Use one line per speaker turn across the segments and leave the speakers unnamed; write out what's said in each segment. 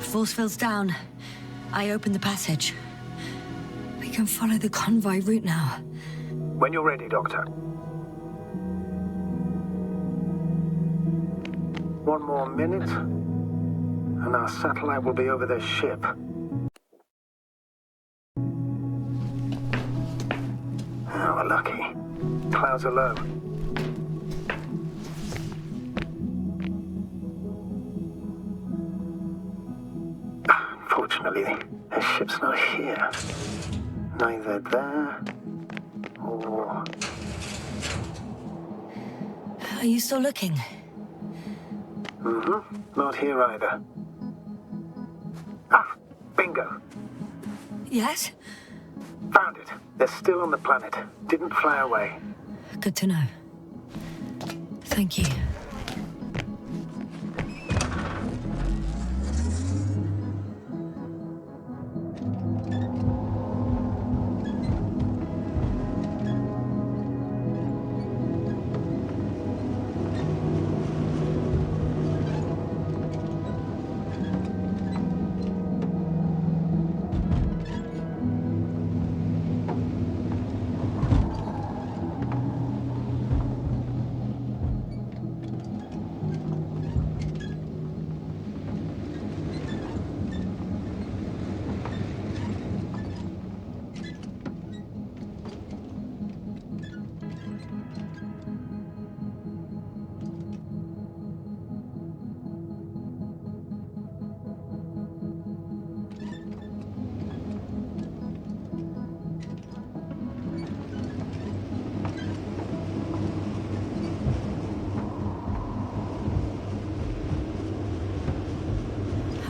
Force field's down. I opened the passage. We can follow the convoy route now.
When you're ready, Doctor. One more minute, and our satellite will be over their ship. Oh, we're lucky. Clouds are low. Unfortunately, their ship's not here. Neither there or...
Are you still looking?
Not here either. Ah, bingo.
Yes?
Found it. They're still on the planet. Didn't fly away.
Good to know. Thank you.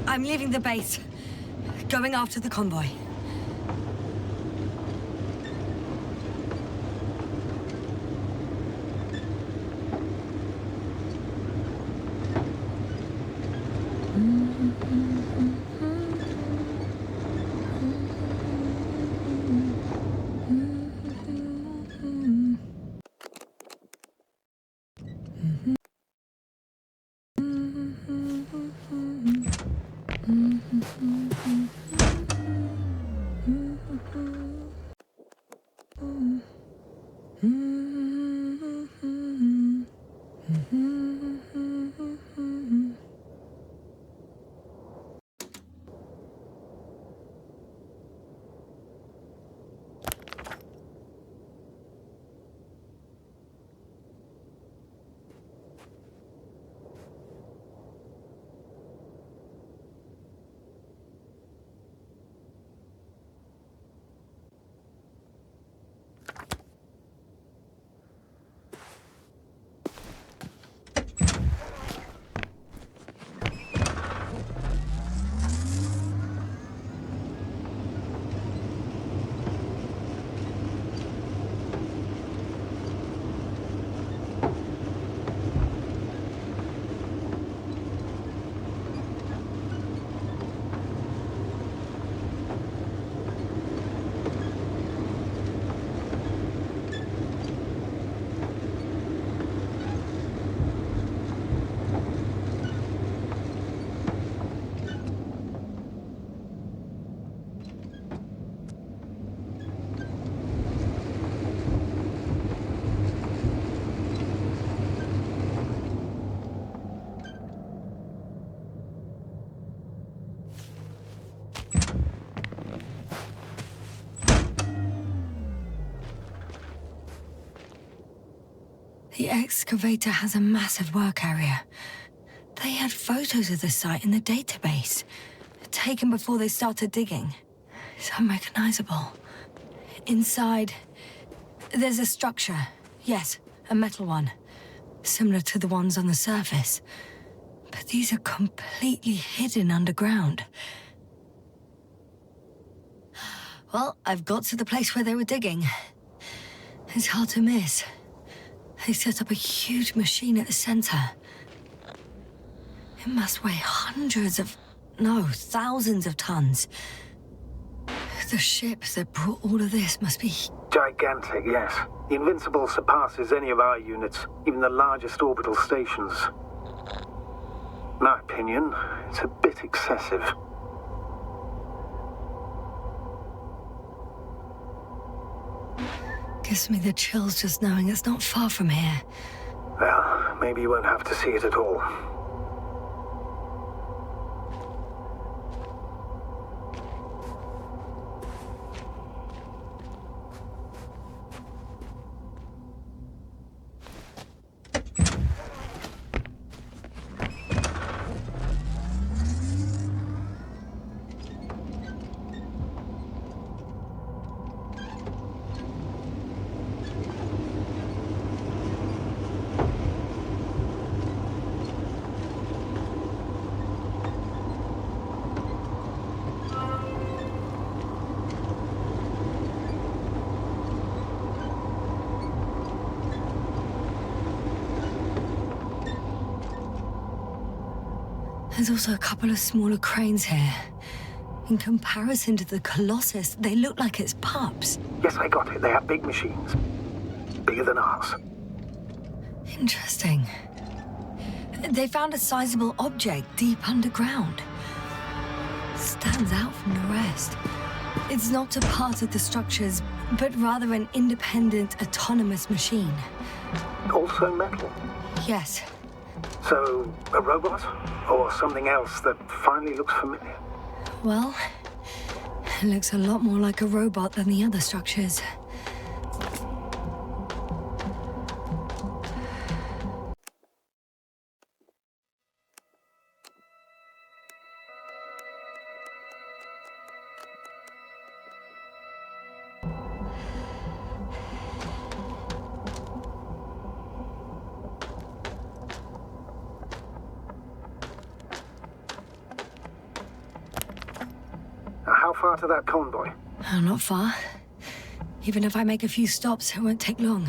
I'm leaving the base. Going after the convoy. The excavator has a massive work area. They had photos of the site in the database, taken before they started digging. It's unrecognizable. Inside, there's a structure. Yes, a metal one. Similar to the ones on the surface. But these are completely hidden underground. Well, I've got to the place where they were digging. It's hard to miss. They set up a huge machine at the center. It must weigh hundreds of know, thousands of tons. The ship that brought all of this must be...
Gigantic, yes. The Invincible surpasses any of our units, even the largest orbital stations. In my opinion, it's a bit excessive.
Gives me the chills just knowing it's not far from here.
Well, maybe you won't have to see it at all.
There's also a couple of smaller cranes here. In comparison to the Colossus, they look like it's pups.
Yes, I got it. They have big machines. Bigger than ours.
Interesting. They found a sizable object deep underground. Stands out from the rest. It's not a part of the structures, but rather an independent, autonomous machine.
Also metal.
Yes.
So, a robot? Or something else that finally looks familiar?
Well, it looks a lot more like a robot than the other structures.
How far to that convoy?
Oh, not far. Even if I make a few stops, it won't take long.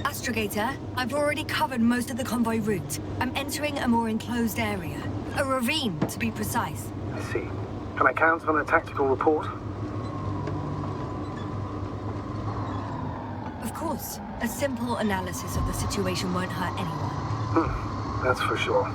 Astrogator, I've already covered most of the convoy route. I'm entering a more enclosed area. A ravine, to be precise.
I see. Can I count on a tactical report?
Of course. A simple analysis of the situation won't hurt anyone.
That's for sure.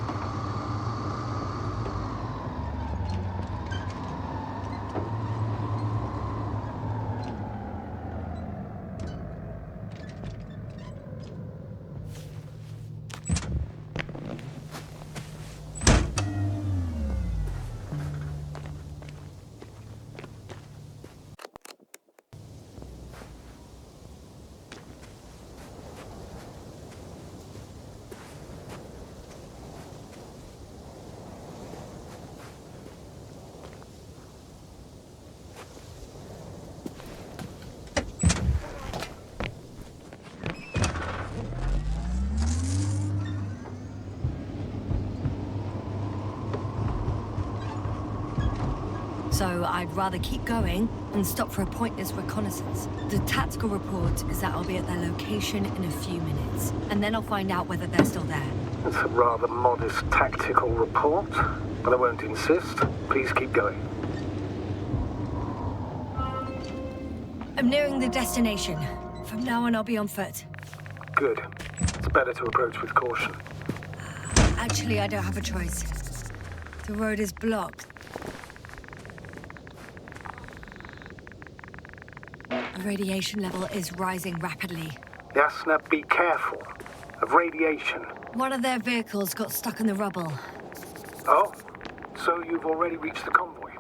So I'd rather keep going and stop for a pointless reconnaissance. The tactical report is that I'll be at their location in a few minutes, and then I'll find out whether they're still there.
It's a rather modest tactical report, but I won't insist. Please keep going.
I'm nearing the destination. From now on, I'll be on foot.
Good. It's better to approach with caution.
Actually, I don't have a choice. The road is blocked. The radiation level is rising rapidly.
Yasna, be careful. Of radiation.
One of their vehicles got stuck in the rubble.
Oh? So you've already reached the convoy?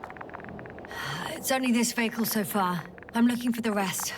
It's only this vehicle so far. I'm looking for the rest.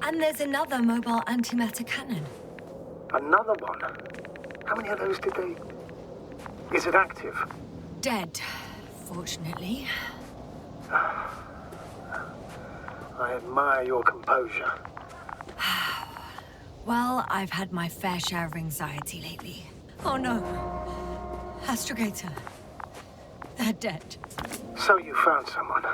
And there's another mobile antimatter cannon.
Another one? How many of those did they... Is it active?
Dead, fortunately.
I admire your composure.
Well, I've had my fair share of anxiety lately. Oh no. Astrogator. They're dead.
So you found someone.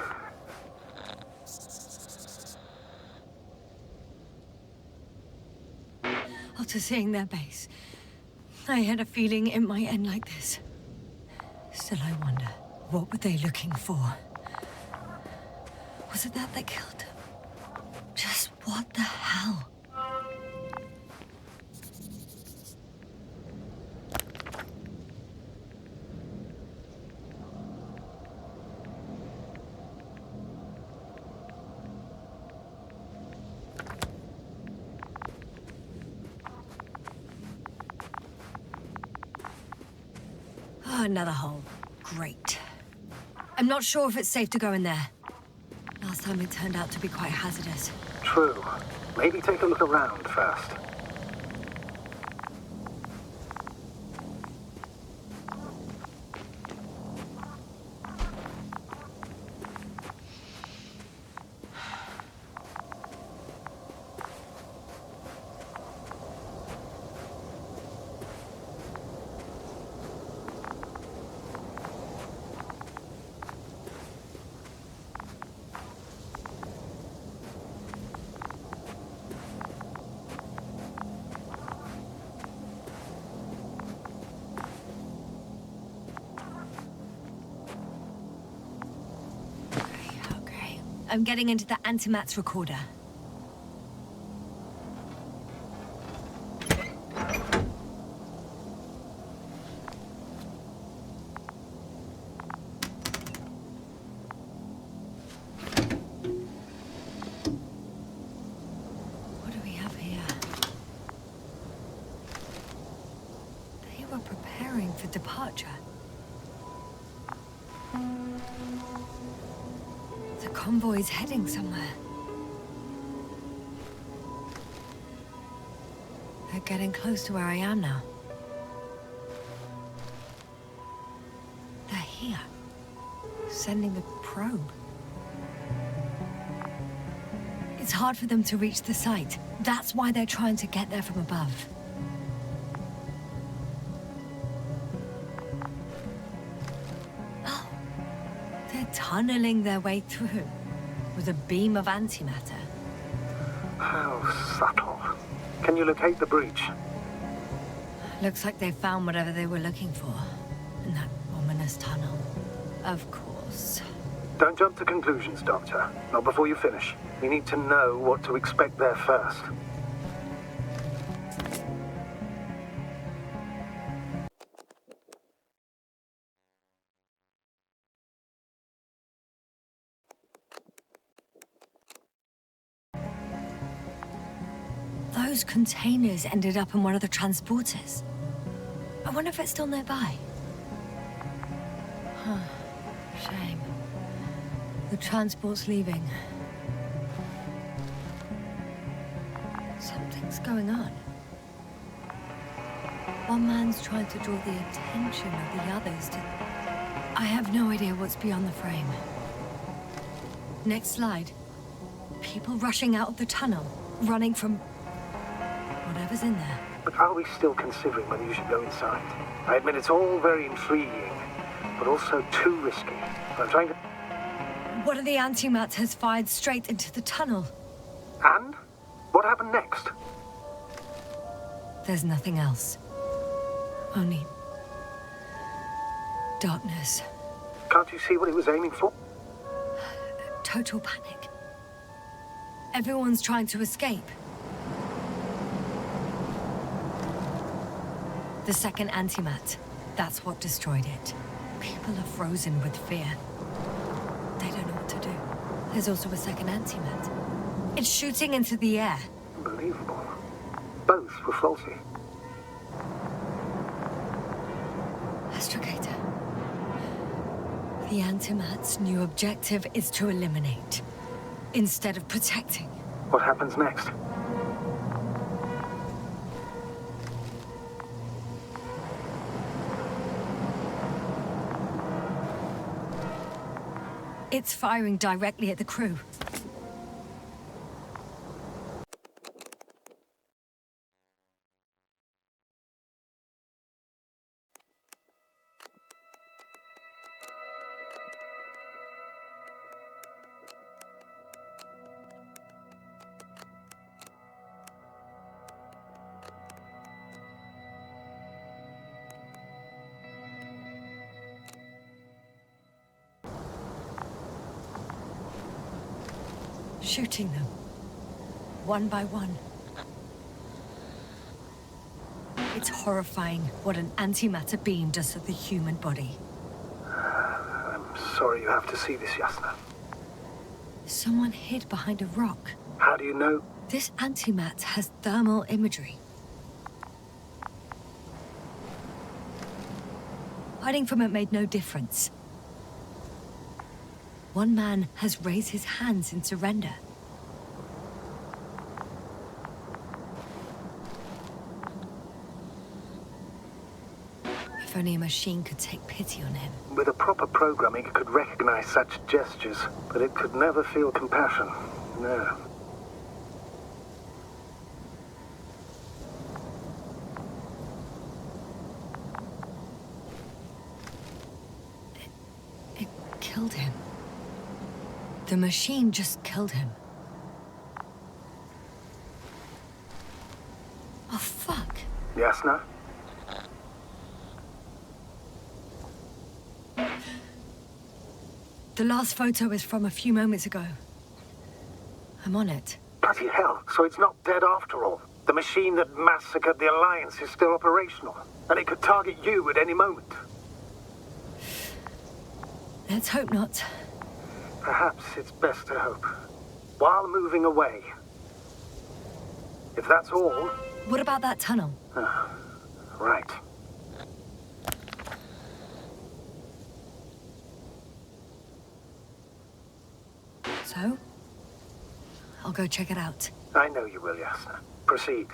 After seeing their base, I had a feeling it might end like this. Still, I wonder, what were they looking for? Was it that killed them? Just what the hell? Another hole. Great. I'm not sure if it's safe to go in there. Last time it turned out to be quite hazardous.
True. Maybe take a look around first.
I'm getting into the antimat's recorder. What do we have here? They were preparing for departure. The convoy's heading somewhere. They're getting close to where I am now. They're here. sending a probe. It's hard for them to reach the site. That's why they're trying to get there from above. Oh, they're tunneling their way through with a beam of antimatter.
How subtle. Can you locate the breach?
Looks like they found whatever they were looking for in that ominous tunnel. Of course.
Don't jump to conclusions, Doctor. Not before you finish. We need to know what to expect there first.
Those containers ended up in one of the transporters. I wonder if it's still nearby. Huh. Shame. The transport's leaving. Something's going on. One man's trying to draw the attention of the others to... I have no idea what's beyond the frame. Next slide. People rushing out of the tunnel, running from... whatever's in there.
But are we still considering whether you should go inside? I admit it's all very intriguing, but also too risky. I'm trying to...
One of the antimatters fired straight into the tunnel.
And? What happened next?
There's nothing else. Only... darkness.
Can't you see what it was aiming for?
Total panic. Everyone's trying to escape. The second antimat. That's what destroyed it. People are frozen with fear. They don't know what to do. There's also a second antimat. It's shooting into the air.
Unbelievable. Both were faulty.
Astrogator. The antimat's new objective is to eliminate, instead of protecting.
What happens next?
It's firing directly at the crew. Shooting them, one by one. It's horrifying what an antimatter beam does to the human body.
I'm sorry you have to see this, Yasna.
Someone hid behind a rock.
How do you know?
This antimat has thermal imagery. Hiding from it made no difference. One man has raised his hands in surrender. If only a machine could take pity on him.
With a proper programming, it could recognize such gestures, but it could never feel compassion. No.
It killed him. The machine just killed him. Oh, fuck.
Yasna?
The last photo is from a few moments ago. I'm on it.
Bloody hell, so it's not dead after all. The machine that massacred the Alliance is still operational, and it could target you at any moment.
Let's hope not.
Perhaps it's best to hope. While moving away. If that's all...
What about that tunnel?
Right.
So? I'll go check it out.
I know you will, Yasna. Proceed.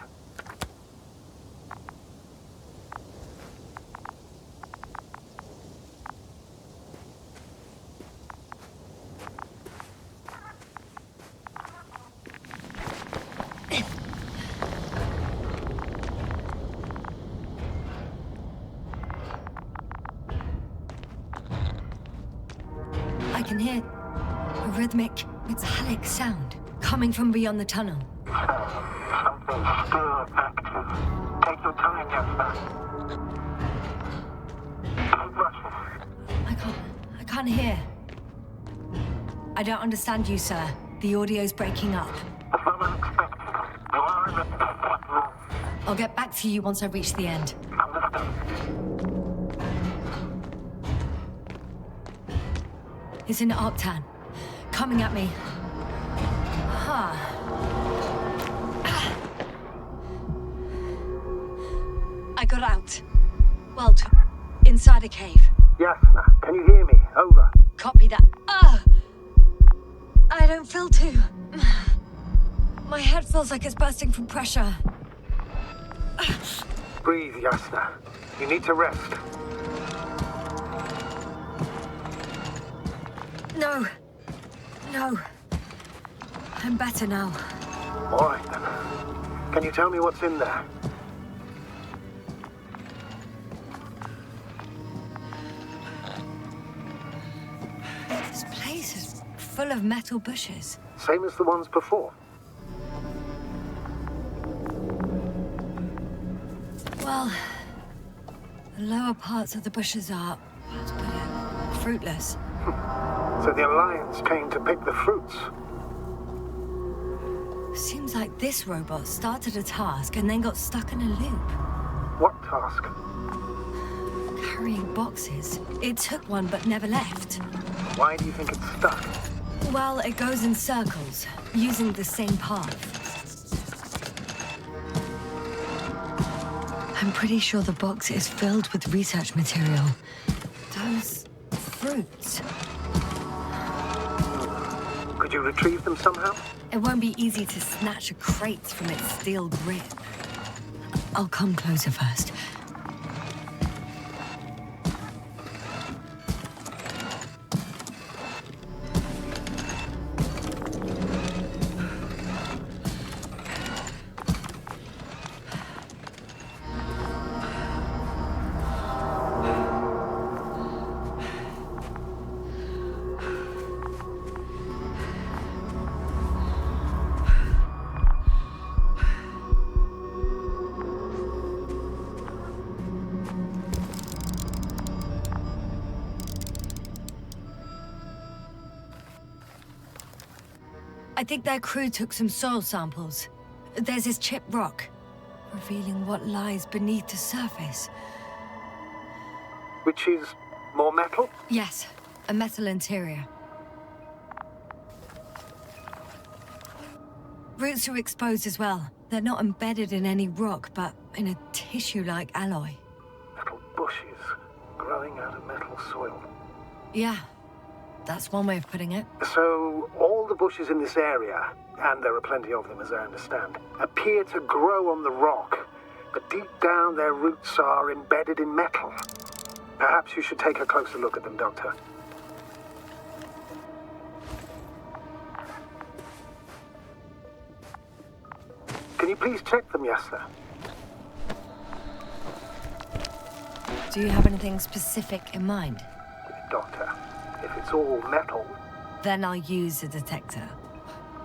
can hear a rhythmic, metallic sound coming from beyond the tunnel.
Something still active. Take your time, Yasna. Keep rushing.
I can't hear. I don't understand you, sir. The audio's breaking up.
It's not unexpected. You are in the deep room.
I'll get back to you once I reach the end.
Understood.
It's an Octan. Coming at me. I got out. Well, inside a cave.
Yasna, can you hear me? Over.
Copy that. I don't feel too... My head feels like it's bursting from pressure.
Breathe, Yasna. You need to rest.
No. I'm better now.
All right, then. Can you tell me what's in there?
This place is full of metal bushes.
Same as the ones before.
Well, the lower parts of the bushes are, how to put it, fruitless.
So the Alliance came to pick the fruits.
Seems like this robot started a task and then got stuck in a loop.
What task?
Carrying boxes. It took one but never left.
Why do you think it's stuck?
Well, it goes in circles, using the same path. I'm pretty sure the box is filled with research material. Those fruits.
Could you retrieve them somehow?
It won't be easy to snatch a crate from its steel grip. I'll come closer first. I think their crew took some soil samples. There's this chipped rock, revealing what lies beneath the surface.
Which is more metal?
Yes, a metal interior. Roots are exposed as well. They're not embedded in any rock, but in a tissue-like alloy.
Metal bushes growing out of metal soil.
Yeah, that's one way of putting it.
So, all the bushes in this area, and there are plenty of them as I understand, appear to grow on the rock, but deep down their roots are embedded in metal. Perhaps you should take a closer look at them, Doctor. Can you please check them, Yasna?
Do you have anything specific in mind?
Doctor, if it's all metal...
Then I'll use a detector.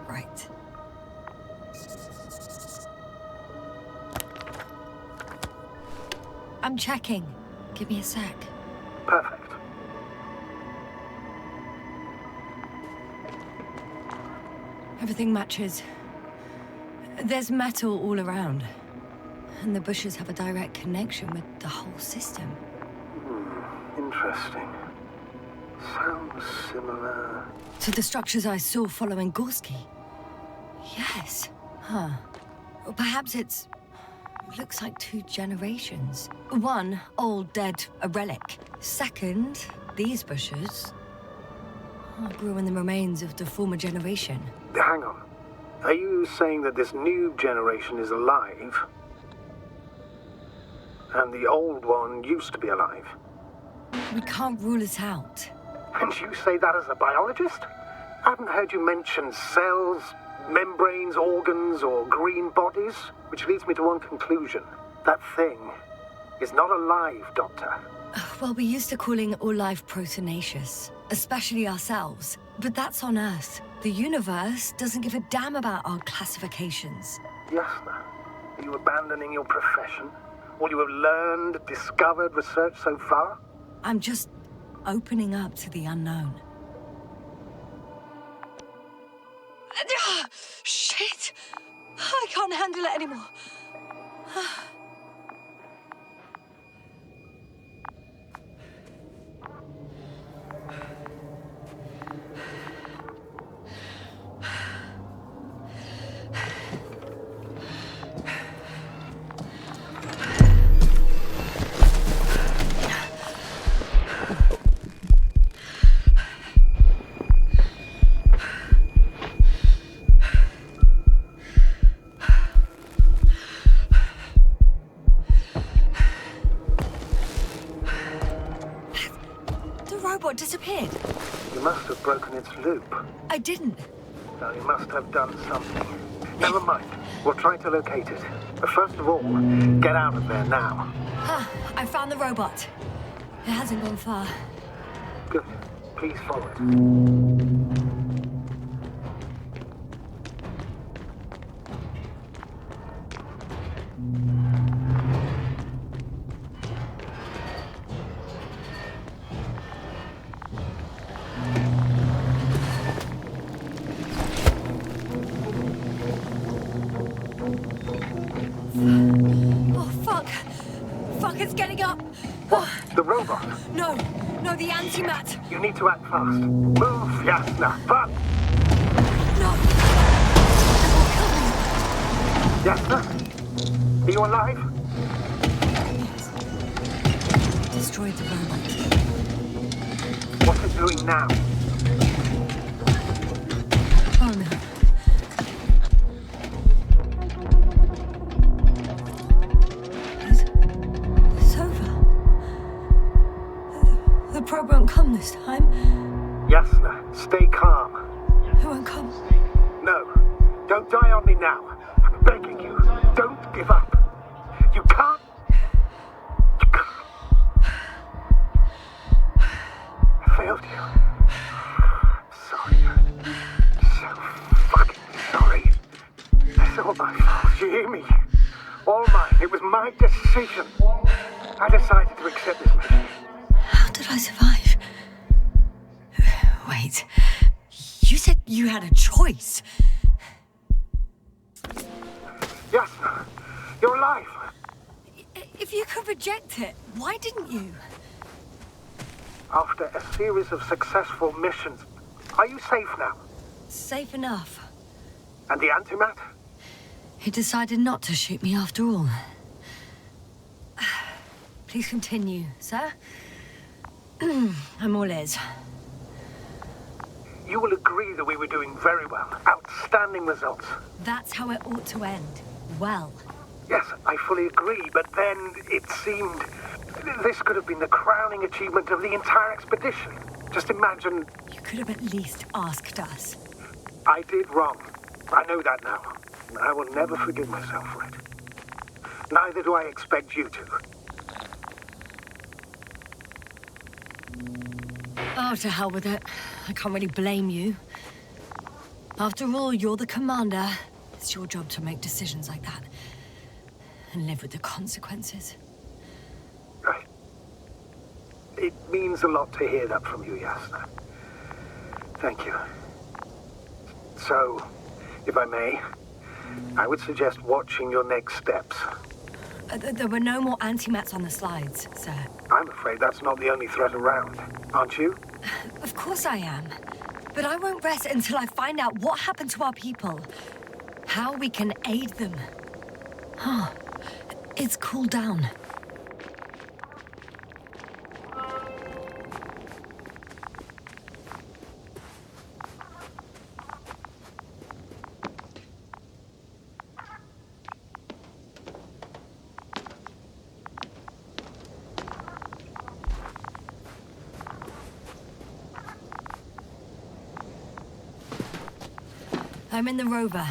Right. I'm checking. Give me a sec.
Perfect.
Everything matches. There's metal all around. And the bushes have a direct connection with the whole system.
Interesting. Sounds similar...
To the structures I saw following Gorski. Yes. Huh. Or perhaps it's... looks like 2 generations. One, old, dead, a relic. Second, these bushes... grew in the remains of the former generation.
Hang on. Are you saying that this new generation is alive? And the old one used to be alive?
We can't rule it out.
And you say that as a biologist? I haven't heard you mention cells, membranes, organs, or green bodies, which leads me to one conclusion. That thing is not alive, Doctor.
Well, we used to calling all life proteinaceous. especially ourselves. But that's on Earth. The universe doesn't give a damn about our classifications.
Yasna, are you abandoning your profession? All you have learned, discovered, researched so far?
I'm just opening up to the unknown. Shit! I can't handle it anymore. Robot disappeared.
You must have broken its loop.
I didn't.
Now you must have done something. Never mind. We'll try to locate it. But first of all, get out of there now.
I found the robot. It hasn't gone far.
Good. Please follow it.
Oh, fuck. Fuck, it's getting up.
What? The robot?
No, the antimat.
You need to act fast. Move, Yasna. But...
No. It will kill me.
Yasna? Are you alive?
Yes. Destroyed the robot.
What's it doing now?
Oh, no. It's over. The probe won't come this time.
Yasna, stay calm.
It won't come.
No, don't die on me now. I'm begging you, don't give up. You can't. You can't. I failed you. Sorry. So fucking sorry. It's all my fault. You hear me? All mine. It was my decision. I decided to accept this mission.
How did I survive? Wait. You said you had a choice.
Yasna, you're alive.
If you could reject it, why didn't you?
After a series of successful missions, are you safe now?
Safe enough.
And the antimat?
He decided not to shoot me after all. Please continue, sir. I'm all ears.
You will agree that we were doing very well. Outstanding results.
That's how it ought to end. Well.
Yes, I fully agree, but then it seemed this could have been the crowning achievement of the entire expedition. Just imagine...
You could have at least asked us.
I did wrong. I know that now. And I will never forgive myself for it. Neither do I expect you to.
Oh, to hell with it. I can't really blame you. After all, you're the commander. It's your job to make decisions like that. And live with the consequences.
Right. It means a lot to hear that from you, Yasna. Thank you. So, if I may, I would suggest watching your next steps.
There were no more antimats on the slides, sir.
I'm afraid that's not the only threat around, aren't you?
Of course I am. But I won't rest until I find out what happened to our people. How we can aid them. Huh. It's cooled down. I'm in the rover.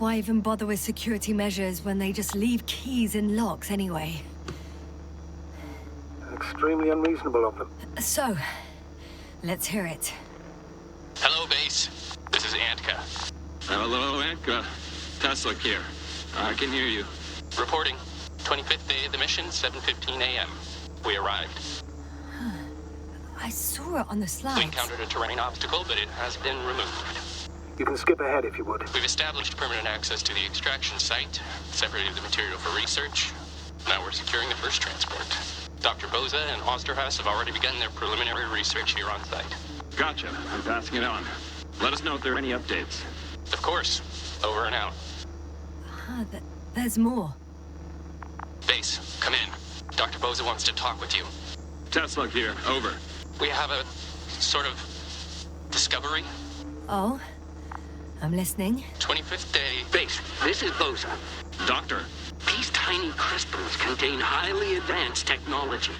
Why even bother with security measures when they just leave keys in locks anyway?
Extremely unreasonable of them.
So, let's hear it.
Hello, base. This is Antka.
Hello, Antka. Stanisław here. I can hear you.
Reporting. 25th day of the mission, 7:15 a.m. We arrived.
I saw it on the slides.
We encountered a terrain obstacle, but it has been removed.
You can skip ahead if you would.
We've established permanent access to the extraction site, separated the material for research. Now we're securing the first transport. Dr. Boza and Osterhaus have already begun their preliminary research here on site.
Gotcha. I'm passing it on. Let us know if there are any updates.
Of course. Over and out.
There's more.
Base, come in. Dr. Boza wants to talk with you.
Stanisław here. Over.
We have a sort of discovery.
Oh? I'm listening.
25th day.
Base, this is Boza.
Doctor.
These tiny crystals contain highly advanced technology.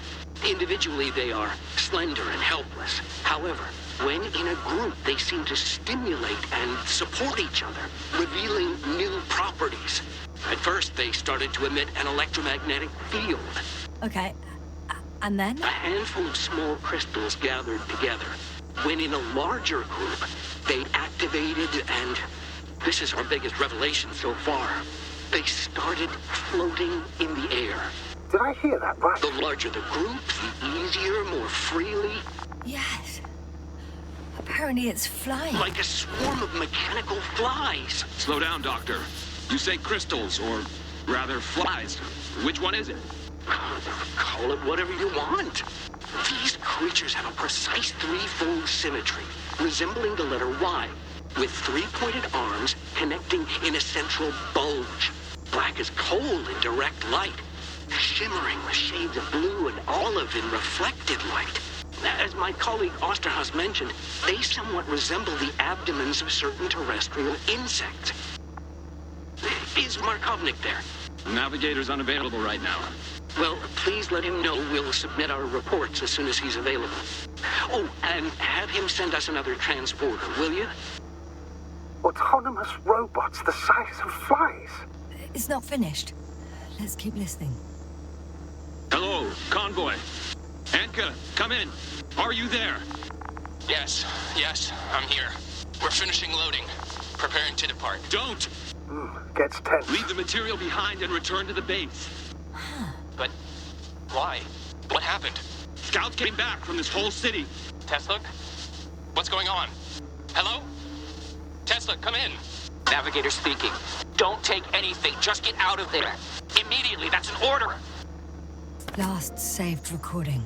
Individually, they are slender and helpless. However, when in a group, they seem to stimulate and support each other, revealing new properties. At first, they started to emit an electromagnetic field.
Okay. And then?
A handful of small crystals gathered together. When in a larger group, they activated and... this is our biggest revelation so far. They started floating in the air.
Did I hear that right?
The larger the group, the easier, more freely.
Yes. Apparently it's flying.
Like a swarm of mechanical flies.
Slow down, Doctor. You say crystals, or rather flies. Which one is it?
Call it whatever you want. These creatures have a precise threefold symmetry, resembling the letter Y, with three-pointed arms connecting in a central bulge. Black as coal in direct light, shimmering with shades of blue and olive in reflected light. As my colleague Osterhaus mentioned, they somewhat resemble the abdomens of certain terrestrial insects. Is Markovnik there?
Navigator's unavailable right now.
Well, please let him know we'll submit our reports as soon as he's available. Oh, and have him send us another transporter, will you?
Autonomous robots the size of flies.
It's not finished. Let's keep listening.
Hello, convoy. Antka, come in. Are you there?
Yes, I'm here. We're finishing loading. Preparing to depart.
Don't!
Gets tense.
Leave the material behind and return to the base.
But why? What happened?
Scouts came back from this whole city.
Tesla? What's going on? Hello? Tesla, come in. Navigator speaking. Don't take anything. Just get out of there. Immediately. That's an order.
Last saved recording.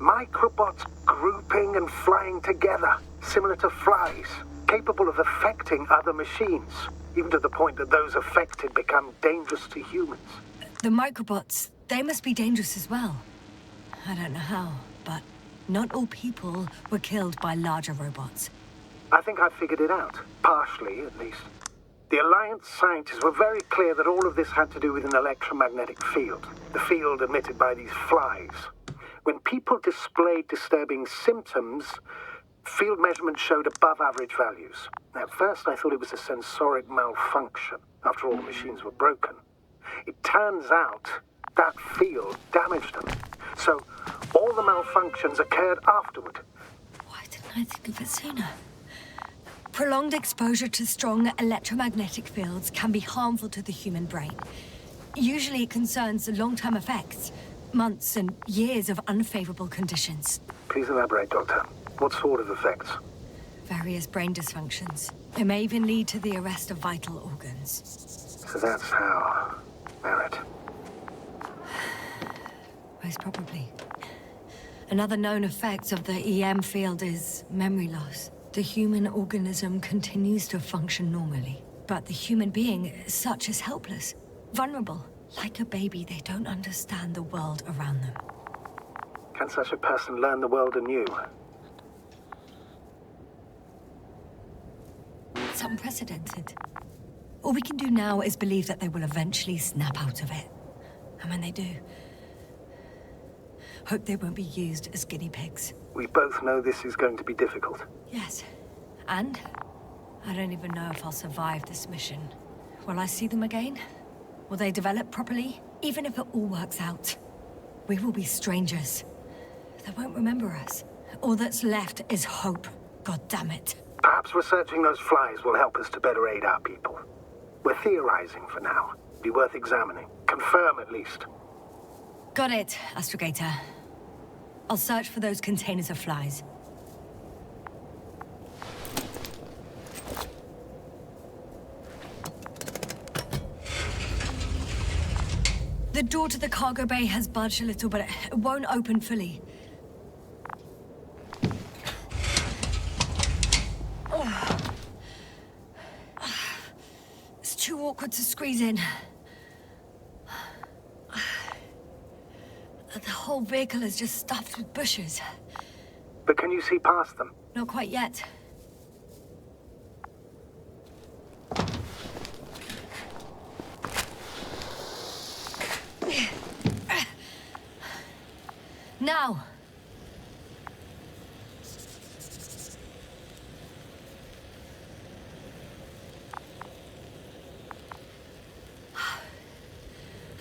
Microbots grouping and flying together, similar to flies, capable of affecting other machines, even to the point that those affected become dangerous to humans.
The microbots, they must be dangerous as well. I don't know how, but not all people were killed by larger robots.
I think I figured it out, partially at least. The Alliance scientists were very clear that all of this had to do with an electromagnetic field, the field emitted by these flies. When people displayed disturbing symptoms, field measurements showed above average values. At first I thought it was a sensoric malfunction, after all the machines were broken. It turns out that field damaged them. So all the malfunctions occurred afterward.
Why didn't I think of it sooner? Prolonged exposure to strong electromagnetic fields can be harmful to the human brain. Usually it concerns long-term effects, months and years of unfavorable conditions.
Please elaborate, Doctor. What sort of effects?
Various brain dysfunctions. It may even lead to the arrest of vital organs.
So that's how... Merit.
Most probably. Another known effect of the EM field is memory loss. The human organism continues to function normally, but the human being as such is helpless, vulnerable. Like a baby, they don't understand the world around them.
Can such a person learn the world anew?
It's unprecedented. All we can do now is believe that they will eventually snap out of it. And when they do, hope they won't be used as guinea pigs.
We both know this is going to be difficult.
Yes. And I don't even know if I'll survive this mission. Will I see them again? Will they develop properly? Even if it all works out, we will be strangers. They won't remember us. All that's left is hope. God damn it.
Perhaps researching those flies will help us to better aid our people. We're theorizing for now. Be worth examining. Confirm at least.
Got it, Astrogator. I'll search for those containers of flies. The door to the cargo bay has budged a little, but it won't open fully. It's too awkward to squeeze in. The whole vehicle is just stuffed with bushes.
But can you see past them?
Not quite yet. Now!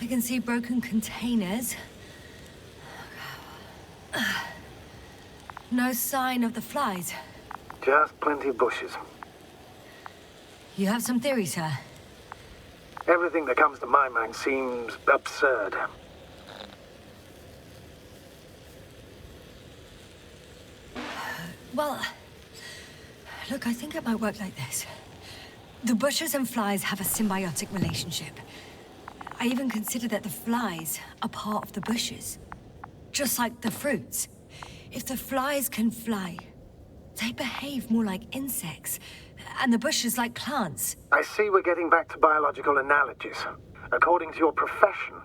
I can see broken containers. No sign of the flies.
Just plenty of bushes.
You have some theories, sir?
Everything that comes to my mind seems absurd.
Well, look, I think it might work like this. The bushes and flies have a symbiotic relationship. I even consider that the flies are part of the bushes. Just like the fruits. If the flies can fly, they behave more like insects, and the bushes like plants.
I see we're getting back to biological analogies. According to your profession,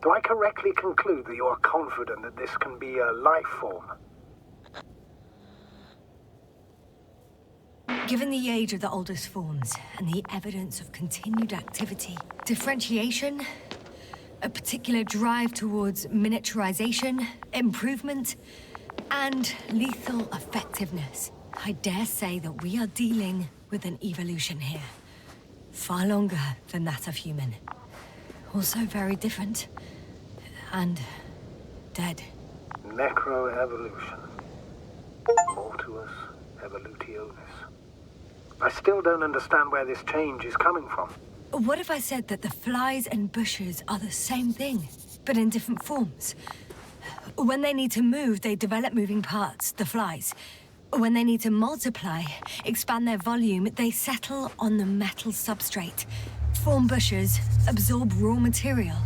do I correctly conclude that you are confident that this can be a life form?
Given the age of the oldest forms and the evidence of continued activity, differentiation, a particular drive towards miniaturization, improvement, and lethal effectiveness, I dare say that we are dealing with an evolution here. Far longer than that of human. Also very different. And dead.
Necroevolution. Mortuus evolutionis. I still don't understand where this change is coming from.
What if I said that the flies and bushes are the same thing, but in different forms? When they need to move, they develop moving parts, the flies. When they need to multiply, expand their volume, they settle on the metal substrate, form bushes, absorb raw material,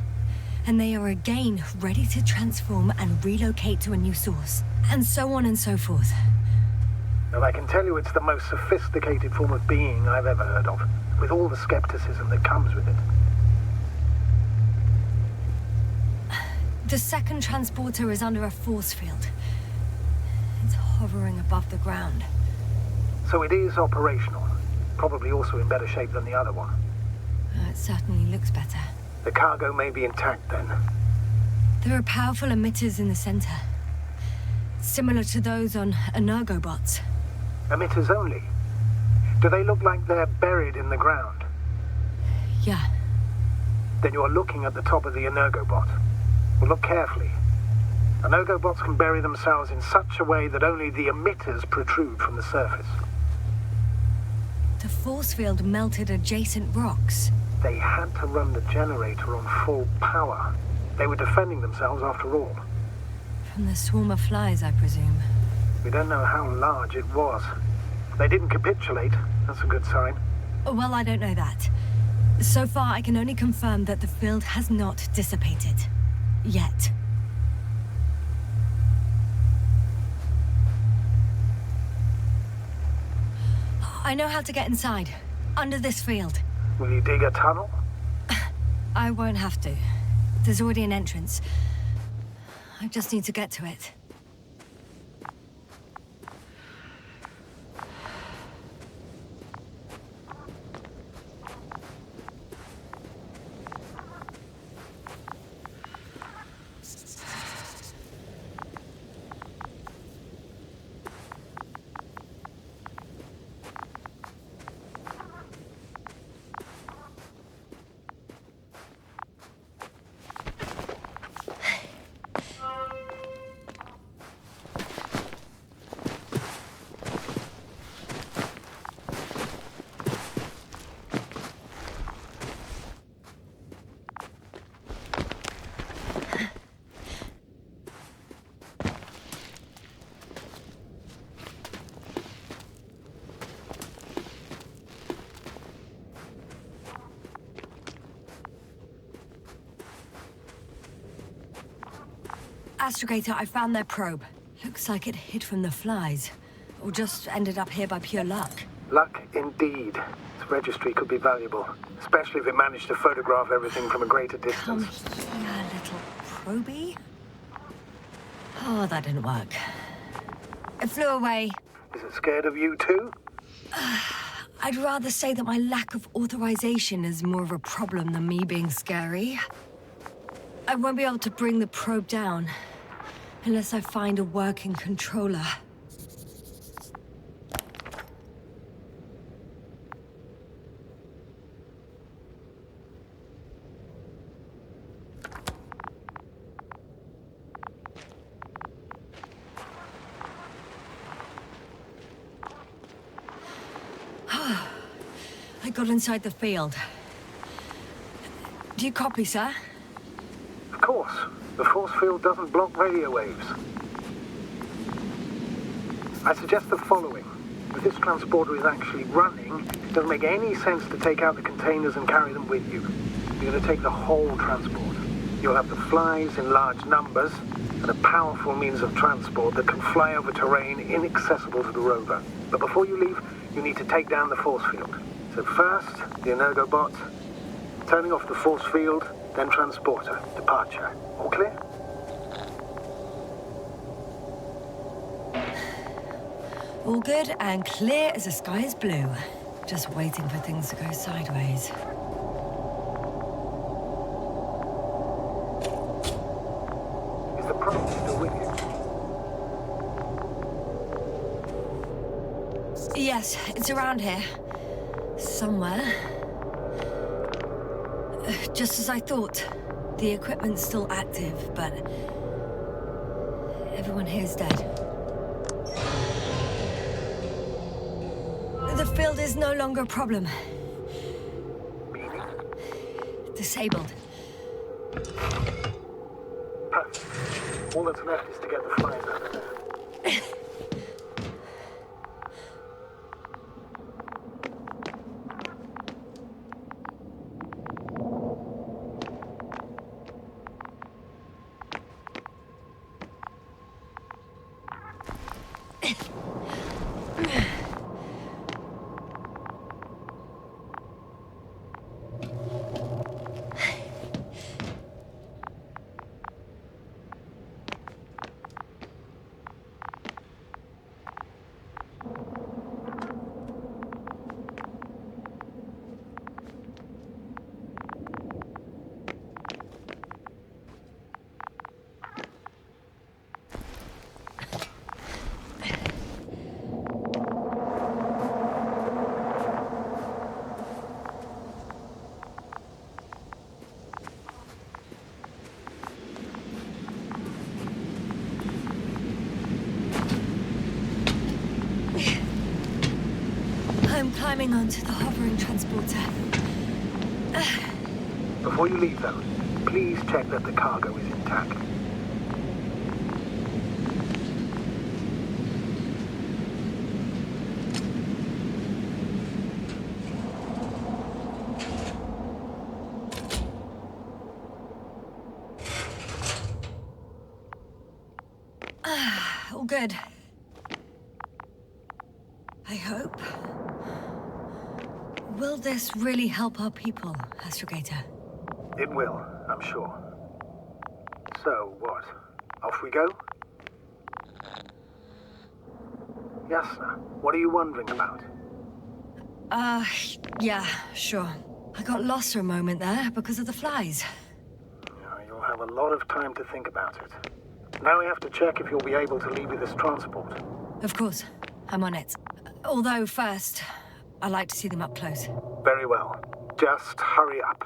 and they are again ready to transform and relocate to a new source, and so on and so forth.
And I can tell you it's the most sophisticated form of being I've ever heard of, with all the skepticism that comes with it.
The second transporter is under a force field. It's hovering above the ground.
So it is operational. Probably also in better shape than the other one.
It certainly looks better.
The cargo may be intact then.
There are powerful emitters in the center. Similar to those on energobots.
Emitters only? Do they look like they're buried in the ground?
Yeah.
Then you're looking at the top of the energobot. Well, look carefully. Energobots can bury themselves in such a way that only the emitters protrude from the surface.
The force field melted adjacent rocks.
They had to run the generator on full power. They were defending themselves after all.
From the swarm of flies, I presume.
We don't know how large it was. They didn't capitulate. That's a good sign.
Well, I don't know that. So far, I can only confirm that the field has not dissipated. Yet. I know how to get inside. Under this field.
Will you dig a tunnel?
I won't have to. There's already an entrance. I just need to get to it. Astrogator, I found their probe. Looks like it hid from the flies. Or just ended up here by pure luck.
Luck indeed. This registry could be valuable, especially if it managed to photograph everything from a greater
Come
distance.
here, little probie. Oh, that didn't work. It flew away.
Is it scared of you too?
I'd rather say that my lack of authorization is more of a problem than me being scary. I won't be able to bring the probe down unless I find a working controller. I got inside the field. Do you copy, sir?
Of course. The force field doesn't block radio waves. I suggest the following. If this transporter is actually running, it doesn't make any sense to take out the containers and carry them with you. You're going to take the whole transport. You'll have the flies in large numbers, and a powerful means of transport that can fly over terrain inaccessible to the rover. But before you leave, you need to take down the force field. So first, the Energobot, turning off the force field, then transporter, departure. All clear?
All good and clear as the sky is blue. Just waiting for things to go sideways.
Is the probe still with you?
Yes, it's around here. Somewhere. Just as I thought. The equipment's still active, but everyone here's dead. The field is no longer a problem.
Meaning?
Disabled.
Perfect. All that's left is to get the flies out of there.
I'm climbing onto the hovering transporter.
Before you leave, though, please check that the cargo is intact.
All good. I hope. Will this really help our people, Astrogator?
It will, I'm sure. So, what? Off we go? Yasna, what are you wondering about?
Yeah, sure. I got lost for a moment there because of the flies.
You'll have a lot of time to think about it. Now we have to check if you'll be able to leave with this transport.
Of course, I'm on it. Although first, I like to see them up close.
Very well. Just hurry up.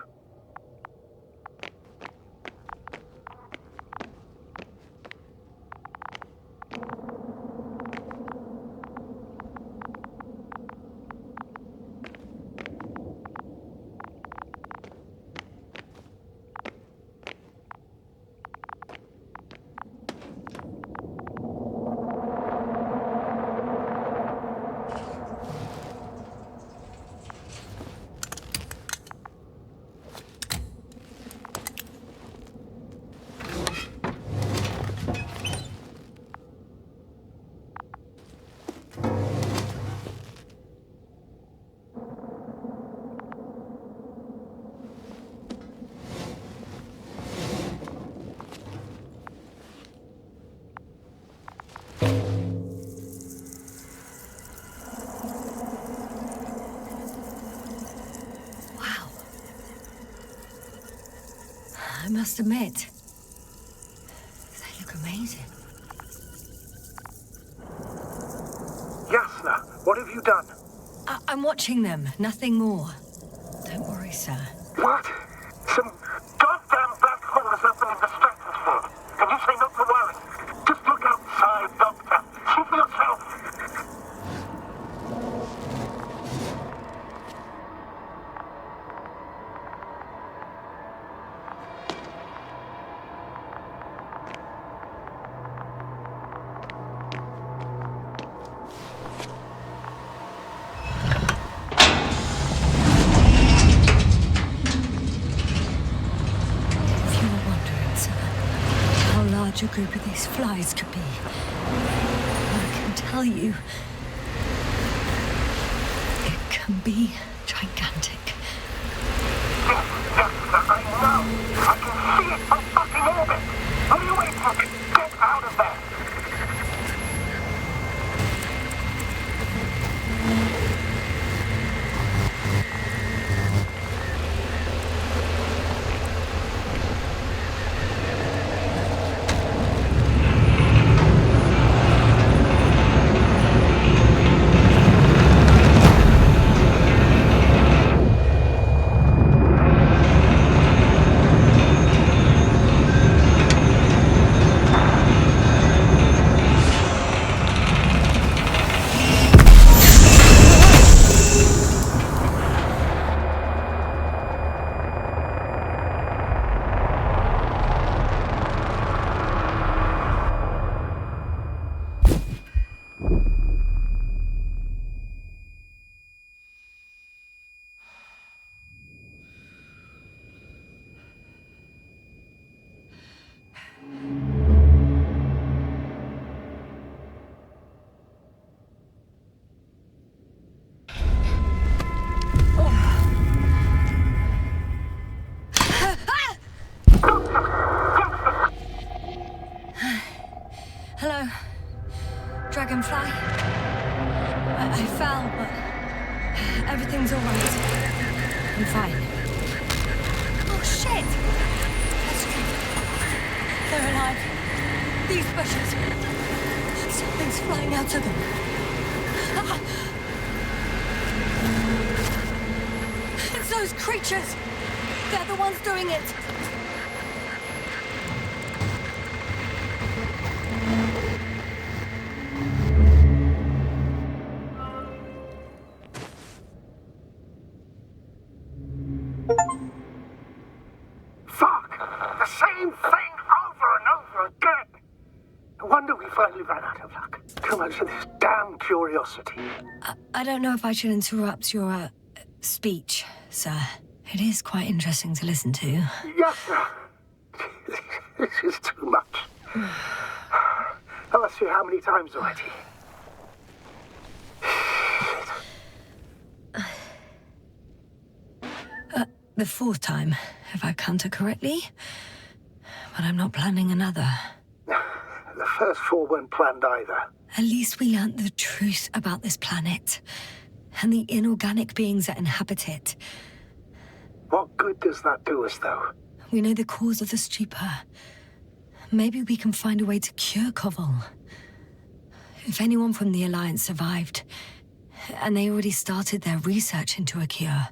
I must admit, they look amazing.
Yasna, what have you done?
I'm watching them, nothing more. Don't worry, sir.
What? Some goddamn black hole has opened in the stratosphere. And you say not to worry. Just look outside, Doctor. See for yourself.
A group of these flies could be. I can tell you, it can be gigantic.
I know. I can see it from fucking orbit. What are you waiting for? Get out of there.
Hello, Dragonfly. I fell, but everything's all right. I'm fine. Oh, shit! That's good. They're alive. These bushes. Something's flying out of them. Ah! It's those creatures. They're the ones doing it.
Fuck! The same thing over and over again! No wonder we finally ran out of luck. Too much of this damn curiosity.
I don't know if I should interrupt your, speech, sir. It is quite interesting to listen to.
Yes, sir. This is too much. I've asked you how many times already.
The fourth time, if I counted correctly. But I'm not planning another.
The first four weren't planned either.
At least we learnt the truth about this planet. And the inorganic beings that inhabit it.
What good does that do us, though?
We know the cause of the stupor. Maybe we can find a way to cure Koval. If anyone from the Alliance survived, and they already started their research into a cure.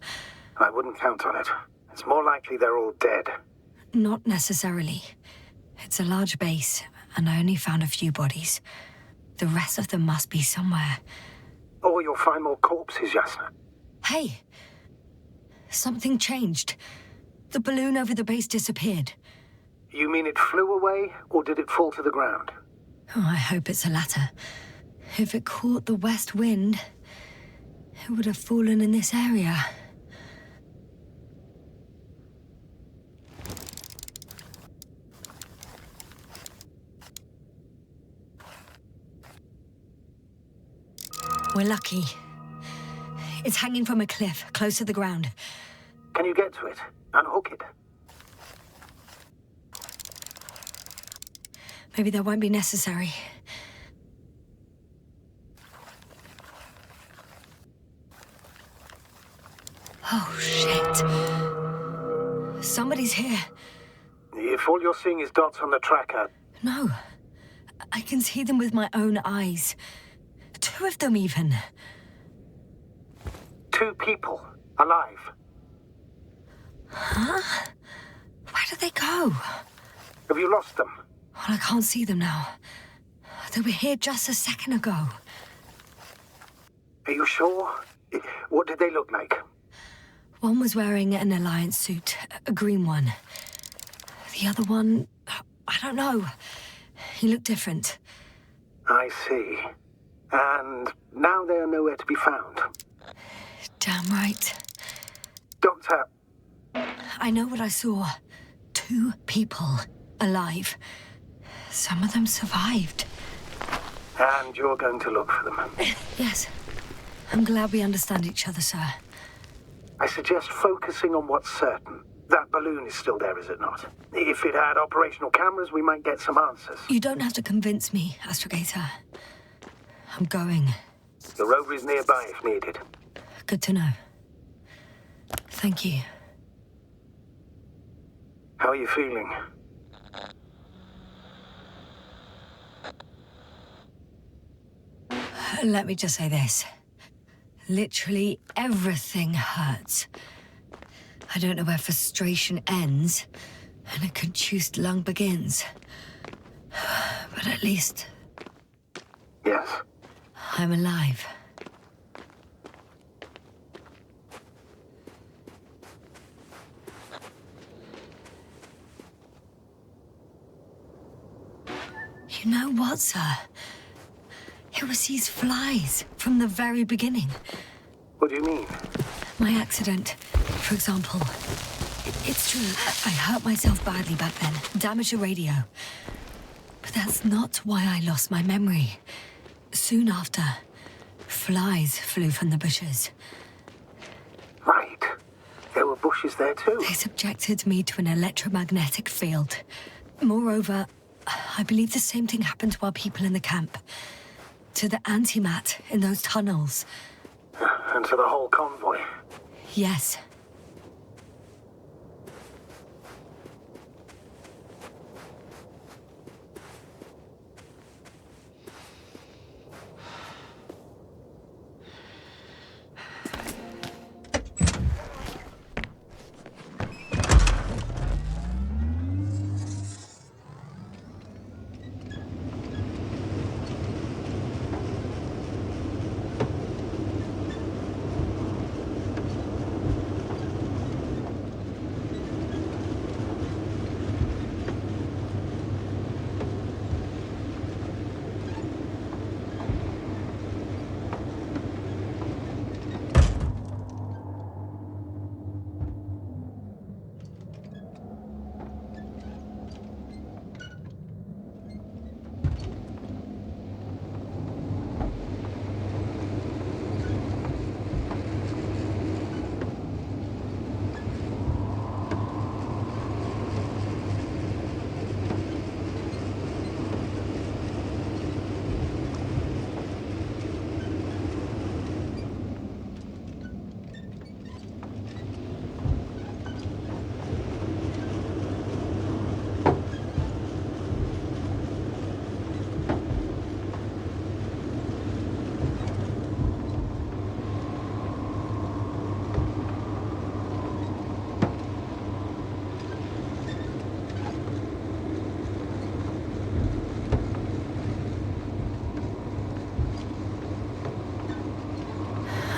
I wouldn't count on it. It's more likely they're all dead.
Not necessarily. It's a large base, and I only found a few bodies. The rest of them must be somewhere.
Or you'll find more corpses, Yasna.
Hey! Something changed. The balloon over the base disappeared.
You mean it flew away, or did it fall to the ground?
Oh, I hope it's the latter. If it caught the west wind, it would have fallen in this area. We're lucky. It's hanging from a cliff, close to the ground.
Can you get to it? Unhook it?
Maybe that won't be necessary. Oh, shit. Somebody's here.
If all you're seeing is dots on the tracker...
No. I can see them with my own eyes. 2 of them, even.
2 people. Alive.
Huh? Where did they go?
Have you lost them?
Well, I can't see them now. They were here just a second ago.
Are you sure? What did they look like?
One was wearing an Alliance suit, a green one. The other one, I don't know. He looked different.
I see. And now they are nowhere to be found.
Damn right.
Doctor...
I know what I saw. 2 people, alive. Some of them survived.
And you're going to look for them.
Yes. I'm glad we understand each other, sir.
I suggest focusing on what's certain. That balloon is still there, is it not? If it had operational cameras, we might get some answers.
You don't have to convince me, Astrogator. I'm going.
The rover is nearby if needed.
Good to know. Thank you.
How are you feeling?
Let me just say this. Literally everything hurts. I don't know where frustration ends and a contused lung begins. But at least
Yes.
I'm alive. You know what, sir? It was these flies from the very beginning.
What do you mean?
My accident, for example. It's true, I hurt myself badly back then, damaged a radio. But that's not why I lost my memory. Soon after, flies flew from the bushes.
Right. There were bushes there too.
They subjected me to an electromagnetic field. Moreover, I believe the same thing happened to our people in the camp. To the antimat in those tunnels.
And to the whole convoy.
Yes.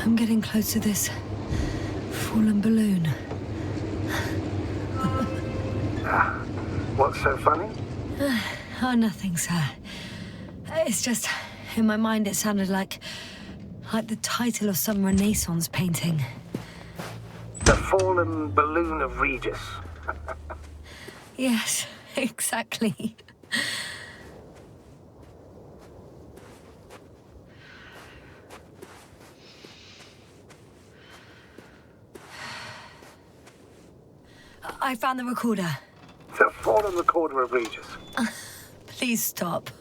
I'm getting close to this fallen balloon.
What's so funny?
Oh, nothing, sir. It's just, in my mind it sounded like the title of some Renaissance painting.
The fallen balloon of Regis.
Yes, exactly. I found the recorder.
The fallen recorder of Regis.
Please stop.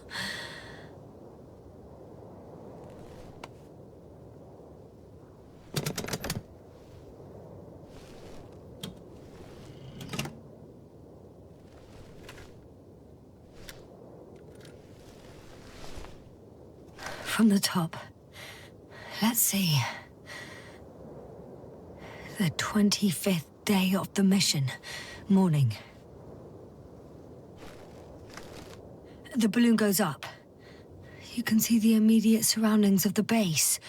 From the top. Let's see. The 25th day of the mission. Morning. The balloon goes up. You can see the immediate surroundings of the base.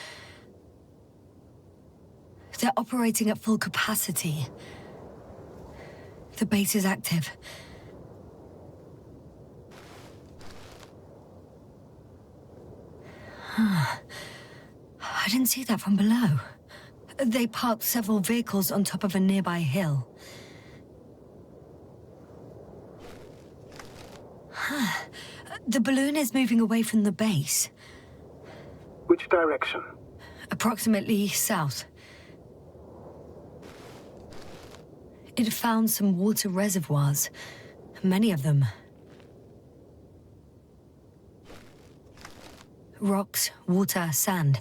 They're operating at full capacity. The base is active. I didn't see that from below. They parked several vehicles on top of a nearby hill. The balloon is moving away from the base.
Which direction?
Approximately south. It found some water reservoirs. Many of them. Rocks, water, sand.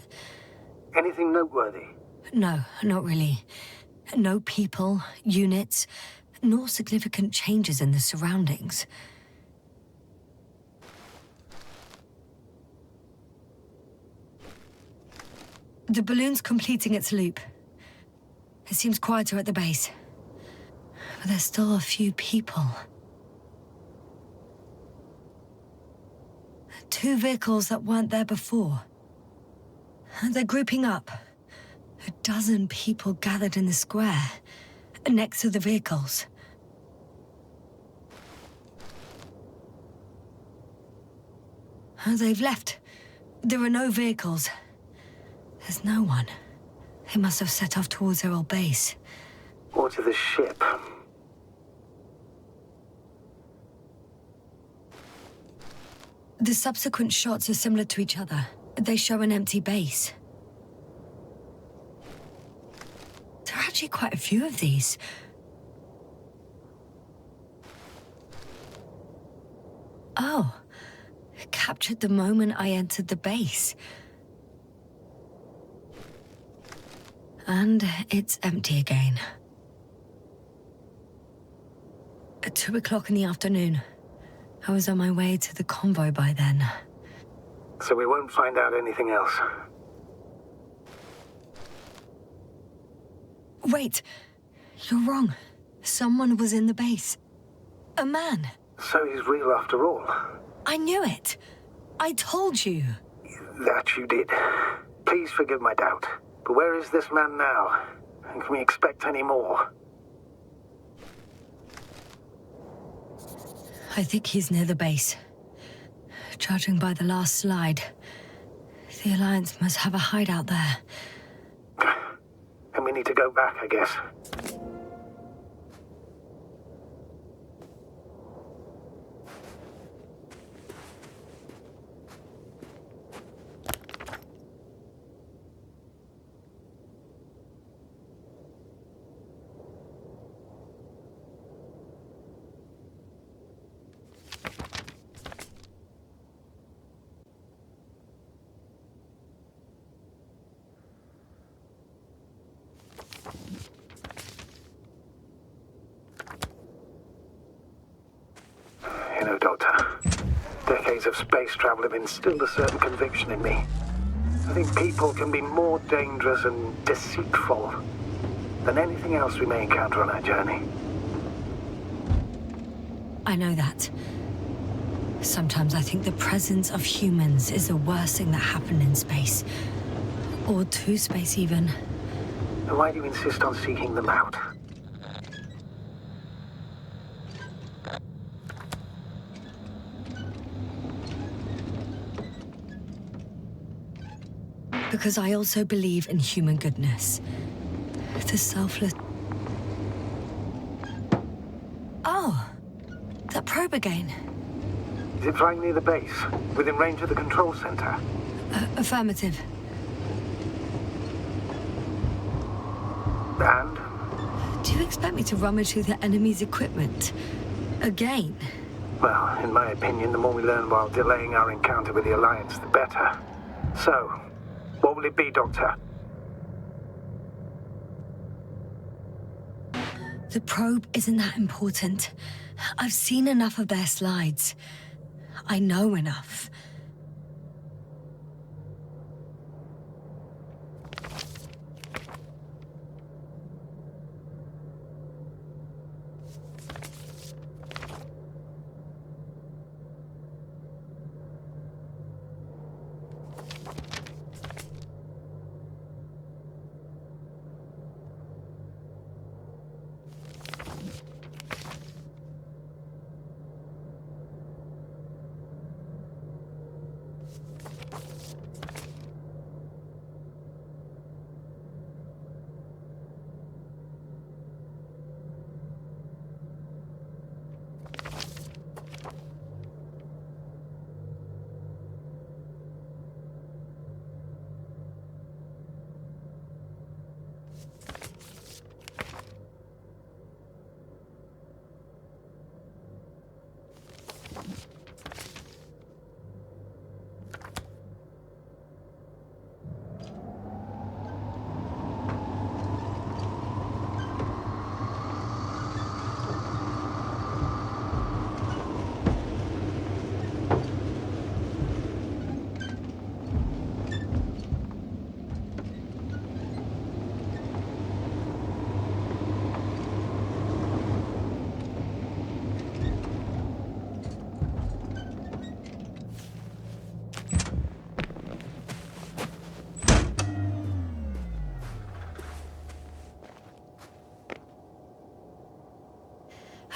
Anything noteworthy?
No, not really. No people, units, nor significant changes in the surroundings. The balloon's completing its loop. It seems quieter at the base. But there's still a few people. 2 vehicles that weren't there before. They're grouping up. A dozen people gathered in the square, next to the vehicles. They've left. There are no vehicles. There's no one. They must have set off towards their old base.
Or to the ship.
The subsequent shots are similar to each other. They show an empty base. There are actually quite a few of these. Oh, captured the moment I entered the base. And it's empty again. At 2 o'clock in the afternoon. I was on my way to the convoy by then.
So we won't find out anything else.
Wait, you're wrong. Someone was in the base. A man.
So he's real after all.
I knew it. I told you.
That you did. Please forgive my doubt. But where is this man now? And can we expect any more?
I think he's near the base. Judging by the last slide, the Alliance must have a hideout there.
And we need to go back, I guess. You know, Doctor, decades of space travel have instilled a certain conviction in me. I think people can be more dangerous and deceitful than anything else we may encounter on our journey.
I know that. Sometimes I think the presence of humans is the worst thing that happened in space. Or to space, even.
And why do you insist on seeking them out?
Because I also believe in human goodness. The selfless... Oh! That probe again.
Is it flying near the base? Within range of the control center?
Affirmative.
And?
Do you expect me to rummage through the enemy's equipment? Again?
Well, in my opinion, the more we learn while delaying our encounter with the Alliance, the better. So, what will it be, Doctor?
The probe isn't that important. I've seen enough of their slides. I know enough.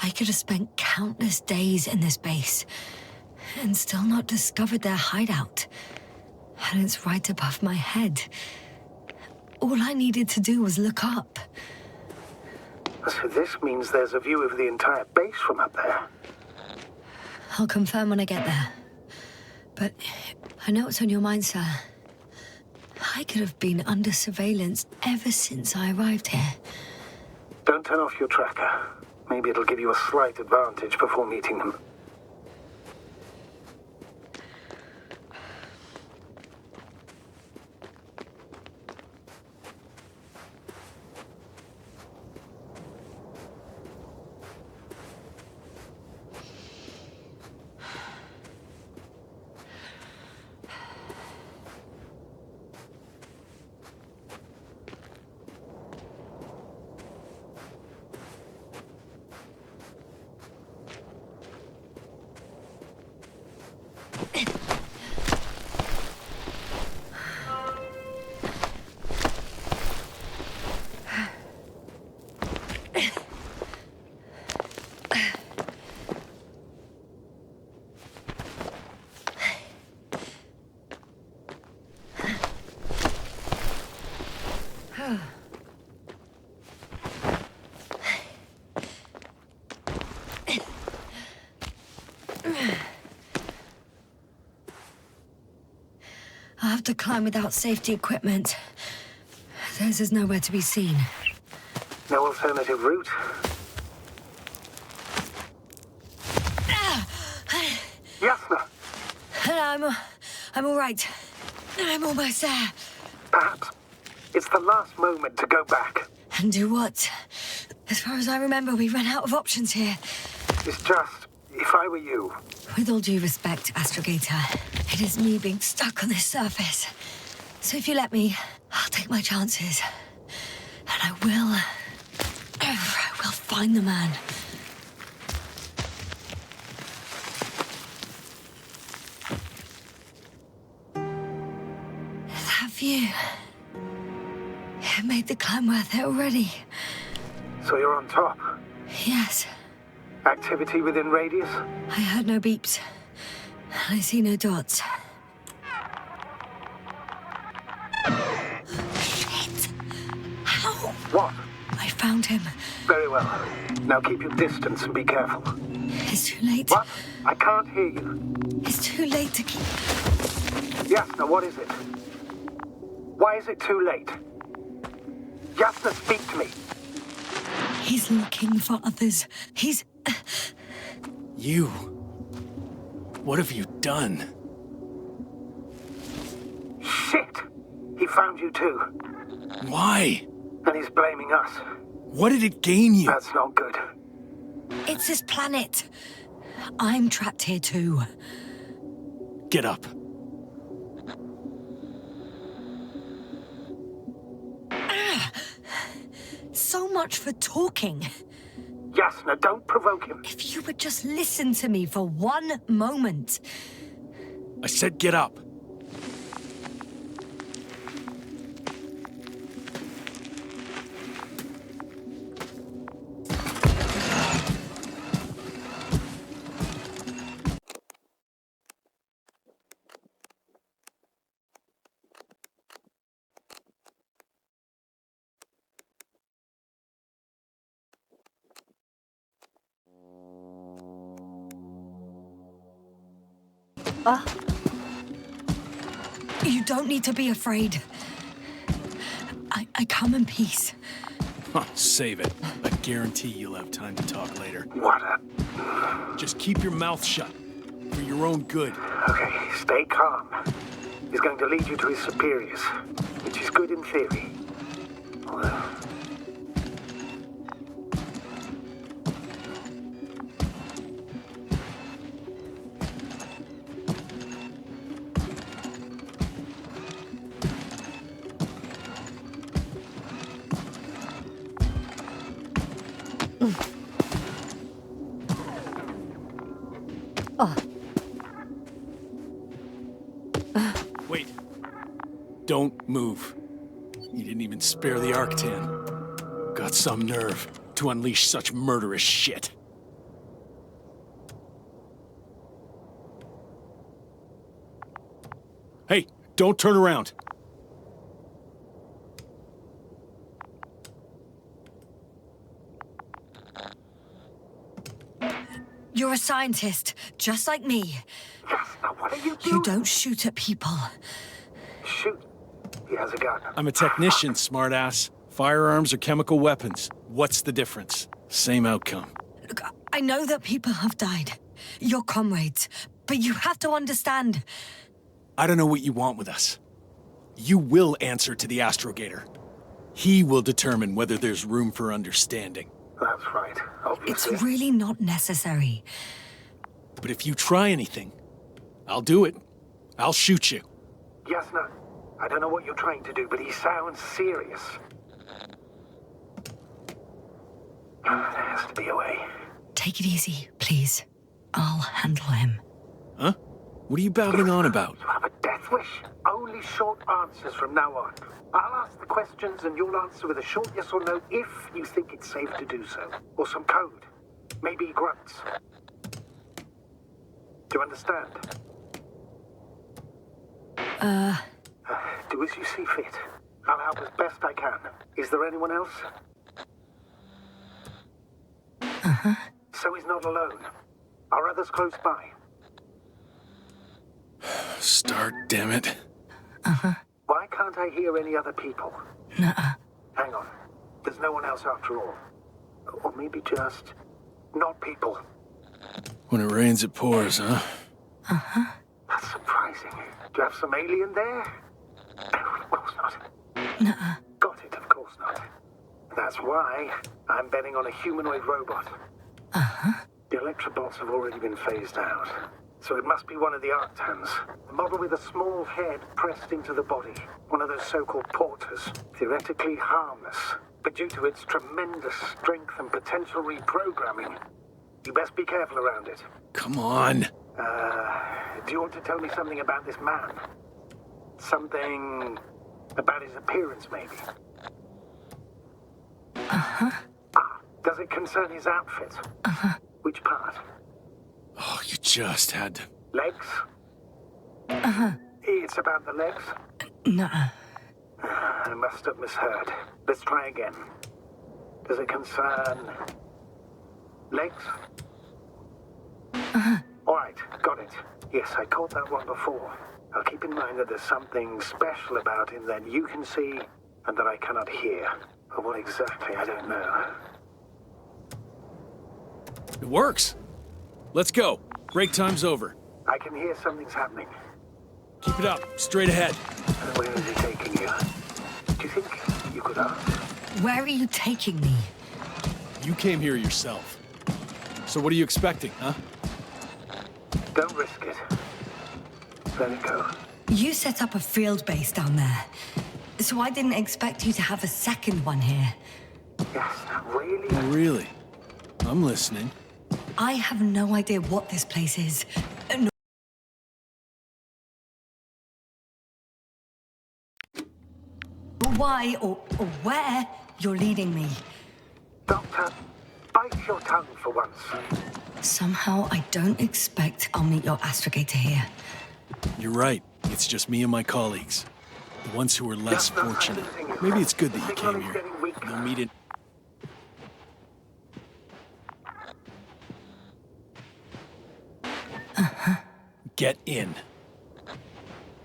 I could have spent countless days in this base and still not discovered their hideout. And it's right above my head. All I needed to do was look up.
So this means there's a view of the entire base from up there.
I'll confirm when I get there. But I know what's on your mind, sir. I could have been under surveillance ever since I arrived here.
Don't turn off your tracker. Maybe it'll give you a slight advantage before meeting them.
I'll have to climb without safety equipment. Theirs is nowhere to be seen.
No alternative route? Yasna!
I'm all right. I'm almost there.
Perhaps it's the last moment to go back.
And do what? As far as I remember, we ran out of options here.
It's just, if I were you...
With all due respect, Astrogator, it is me being stuck on this surface. So if you let me, I'll take my chances. And I will find the man. That view... It made the climb worth it already.
So you're on top?
Yes.
Activity within radius?
I heard no beeps. I see no dots. Shit! How?
What?
I found him.
Very well. Now keep your distance and be careful.
It's too late.
What? I can't hear you.
It's too late to keep...
Yasna, what is it? Why is it too late? Yasna, speak to me.
He's looking for others. He's...
You... What have you done?
Shit! He found you too.
Why?
And he's blaming us.
What did it gain you?
That's not good.
It's his planet. I'm trapped here too.
Get up.
So much for talking.
Yasna, don't provoke him.
If you would just listen to me for one moment.
I said get up.
You don't need to be afraid. I come in peace.
Huh, save it. I guarantee you'll have time to talk later.
What a...
Just keep your mouth shut. For your own good.
Okay, stay calm. He's going to lead you to his superiors, which is good in theory. Although...
Wait. Don't move. You didn't even spare the Arctan. Got some nerve to unleash such murderous shit. Hey, don't turn around.
You're a scientist, just like me.
Yasna, what are you doing?
You don't shoot at people.
Shoot. He has a gun.
I'm a technician, smartass. Firearms are chemical weapons. What's the difference? Same outcome.
Look, I know that people have died. Your comrades. But you have to understand.
I don't know what you want with us. You will answer to the astrogator. He will determine whether there's room for understanding.
That's right, obviously.
It's really not necessary.
But if you try anything, I'll do it. I'll shoot you.
Yasna, I don't know what you're trying to do, but he sounds serious. There has to be a way.
Take it easy, please. I'll handle him.
Huh? What are you babbling on about?
You have a death wish? Only short answers from now on. I'll ask the questions and you'll answer with a short yes or no if you think it's safe to do so. Or some code. Maybe grunts. Do you understand? Do as you see fit. I'll help as best I can. Is there anyone else? So he's not alone. Are others close by?
Start, damn it.
Why can't I hear any other people?
Nuh-uh.
Hang on. There's no one else after all. Or maybe just... not people.
When it rains, it pours, huh?
That's surprising. Do you have some alien there? No, of course not.
Nuh-uh.
Got it, of course not. That's why I'm betting on a humanoid robot. The Electrobots have already been phased out. So it must be one of the Arctans. A model with a small head pressed into the body. One of those so-called porters. Theoretically harmless. But due to its tremendous strength and potential reprogramming, you best be careful around it.
Come on.
Do you want to tell me something about this man? Something about his appearance, maybe? Does it concern his outfit? Which part?
Oh, you just had to...
Legs? It's about the legs?
Nuh-uh.
I must have misheard. Let's try again. Does it concern... legs? All right, got it. Yes, I caught that one before. I'll keep in mind that there's something special about him that you can see and that I cannot hear. But what exactly, I don't know.
It works. Let's go. Break time's over.
I can hear something's happening.
Keep it up. Straight ahead.
Where is he taking you? Do you think you could ask?
Where are you taking me?
You came here yourself. So what are you expecting, huh?
Don't risk it. Let it go.
You set up a field base down there. So I didn't expect you to have a second one here.
Yes, really?
Oh, really? I'm listening.
I have no idea what this place is. Why or where you're leading me.
Doctor, bite your tongue for once.
Somehow I don't expect I'll meet your astrogator here.
You're right. It's just me and my colleagues. The ones who are less
Yasna, I'm
fortunate.
losing you.
Maybe it's good that you
Signal
came
is
here.
getting weaker.
They'll meet it. Get in.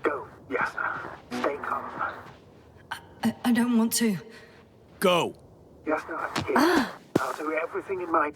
Go, Yasna. Stay calm.
I don't want to.
Go.
Yasna, I'm here. I'll do everything in my...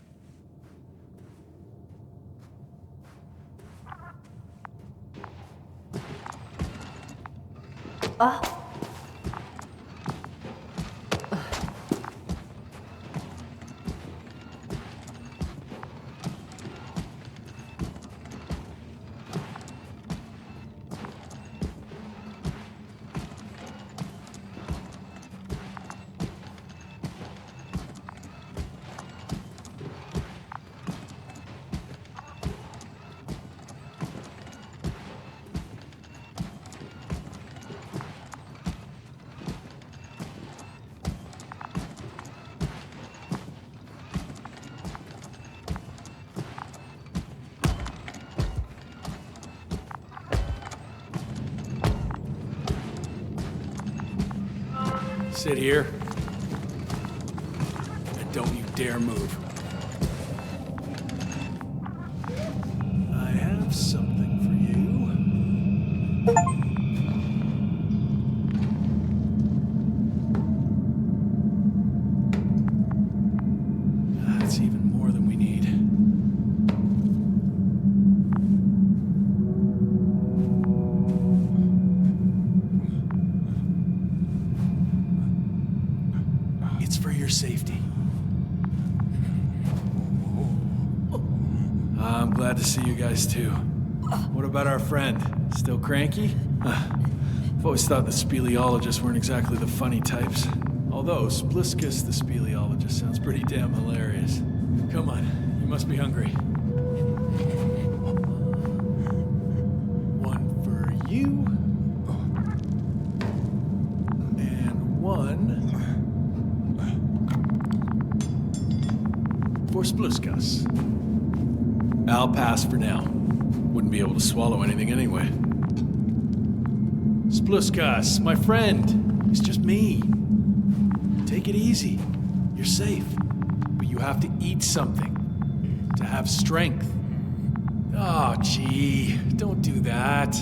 Sit here. And don't you dare move. I have something for you. That's even more than we need. It's for your safety. I'm glad to see you guys too. What about our friend? Still cranky? I've always thought the speleologists weren't exactly the funny types. Although, Spliskus the speleologist sounds pretty damn hilarious. Come on, you must be hungry. One for you. And one for Spliskus. I'll pass for now. Wouldn't be able to swallow anything anyway. Spliskus, my friend. It's just me. Take it easy. You're safe. But you have to eat something to have strength. Oh, gee. Don't do that.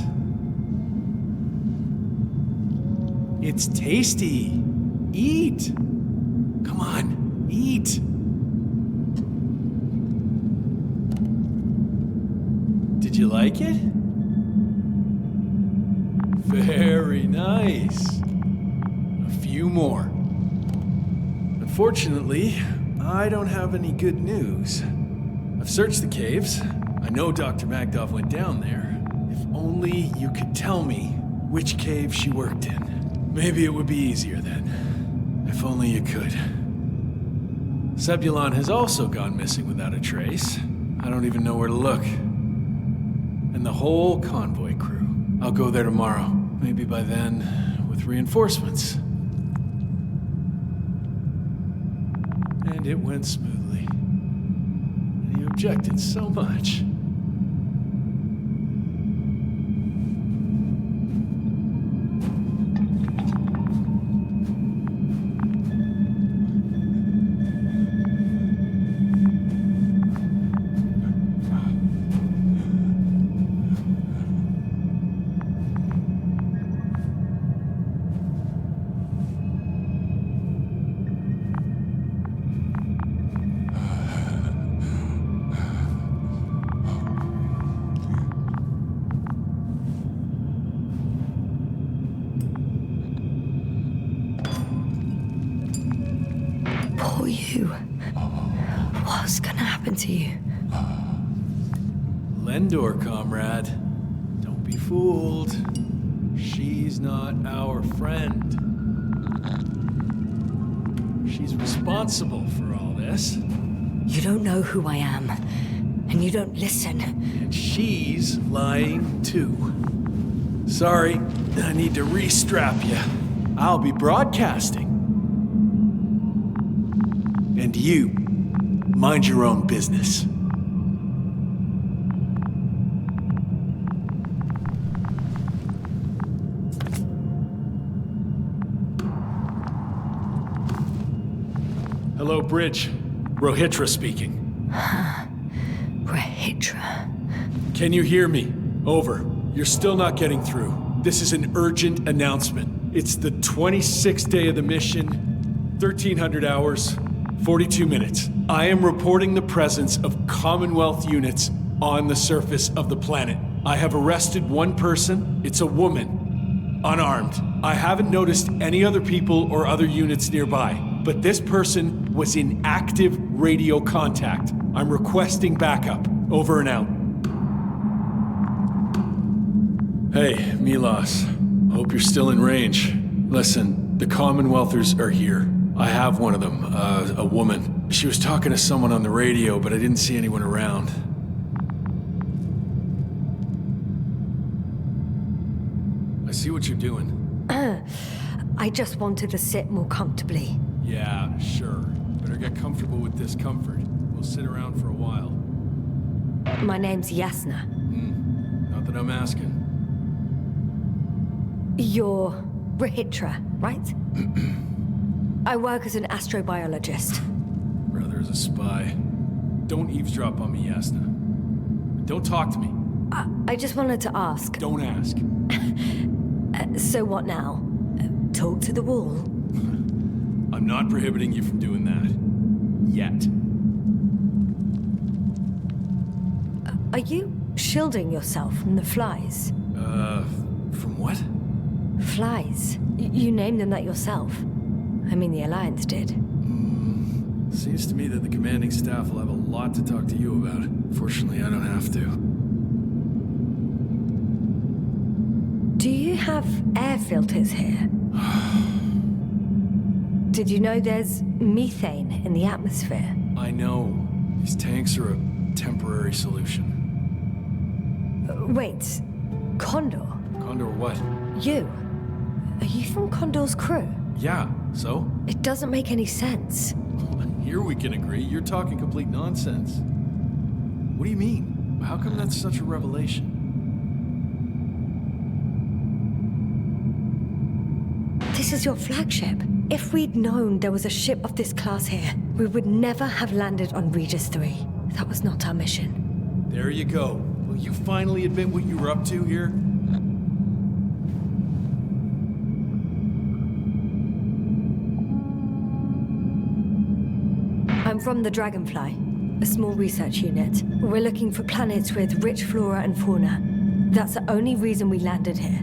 It's tasty. Eat. Come on, eat. Did you like it? Very nice. A few more. Unfortunately, I don't have any good news. I've searched the caves. I know Dr. Magdov went down there. If only you could tell me which cave she worked in. Maybe it would be easier then. If only you could. Zebulon has also gone missing without a trace. I don't even know where to look. And the whole convoy crew. I'll go there tomorrow. Maybe by then, with reinforcements. And it went smoothly. And you objected so much.
Poor you. What's gonna happen to you?
Lendor, comrade. Don't be fooled. She's not our friend. She's responsible for all this.
You don't know who I am, and you don't listen.
And she's lying too. Sorry, I need to restrap you. I'll be broadcasting. And you, mind your own business. Hello, Bridge. Rohitra speaking.
Rethink.
Can you hear me? Over. You're still not getting through. This is an urgent announcement. It's the 26th day of the mission, 1300 hours, 42 minutes. I am reporting the presence of Commonwealth units on the surface of the planet. I have arrested one person. It's a woman, unarmed. I haven't noticed any other people or other units nearby, but this person was in active radio contact. I'm requesting backup. Over and out. Hey, Milos. Hope you're still in range. Listen, the Commonwealthers are here. I have one of them, a woman. She was talking to someone on the radio, but I didn't see anyone around. I see what you're doing.
I just wanted to sit more comfortably.
Yeah, sure. Better get comfortable with discomfort. We'll sit around for a while.
My name's Yasna.
Not that I'm asking.
You're Rethink, right? I work as an astrobiologist.
Brother is a spy. Don't eavesdrop on me, Yasna. Don't talk to me.
I just wanted to ask.
Don't ask.
So what now? Talk to the wall?
I'm not prohibiting you from doing that. Yet.
Are you shielding yourself from the flies?
From what?
Flies. You named them that yourself. I mean, the Alliance did.
Seems to me that the commanding staff will have a lot to talk to you about. Fortunately, I don't have to.
Do you have air filters here? Did you know there's methane in the atmosphere?
I know. These tanks are a temporary solution.
Wait, Condor?
Condor what?
You? Are you from Condor's crew?
Yeah, so?
It doesn't make any sense.
Here we can agree. You're talking complete nonsense. What do you mean? How come that's such a revelation?
This is your flagship. If we'd known there was a ship of this class here, we would never have landed on Regis III. That was not our mission.
There you go. Will you finally admit what you were up to here?
I'm from the Dragonfly, a small research unit. We're looking for planets with rich flora and fauna. That's the only reason we landed here.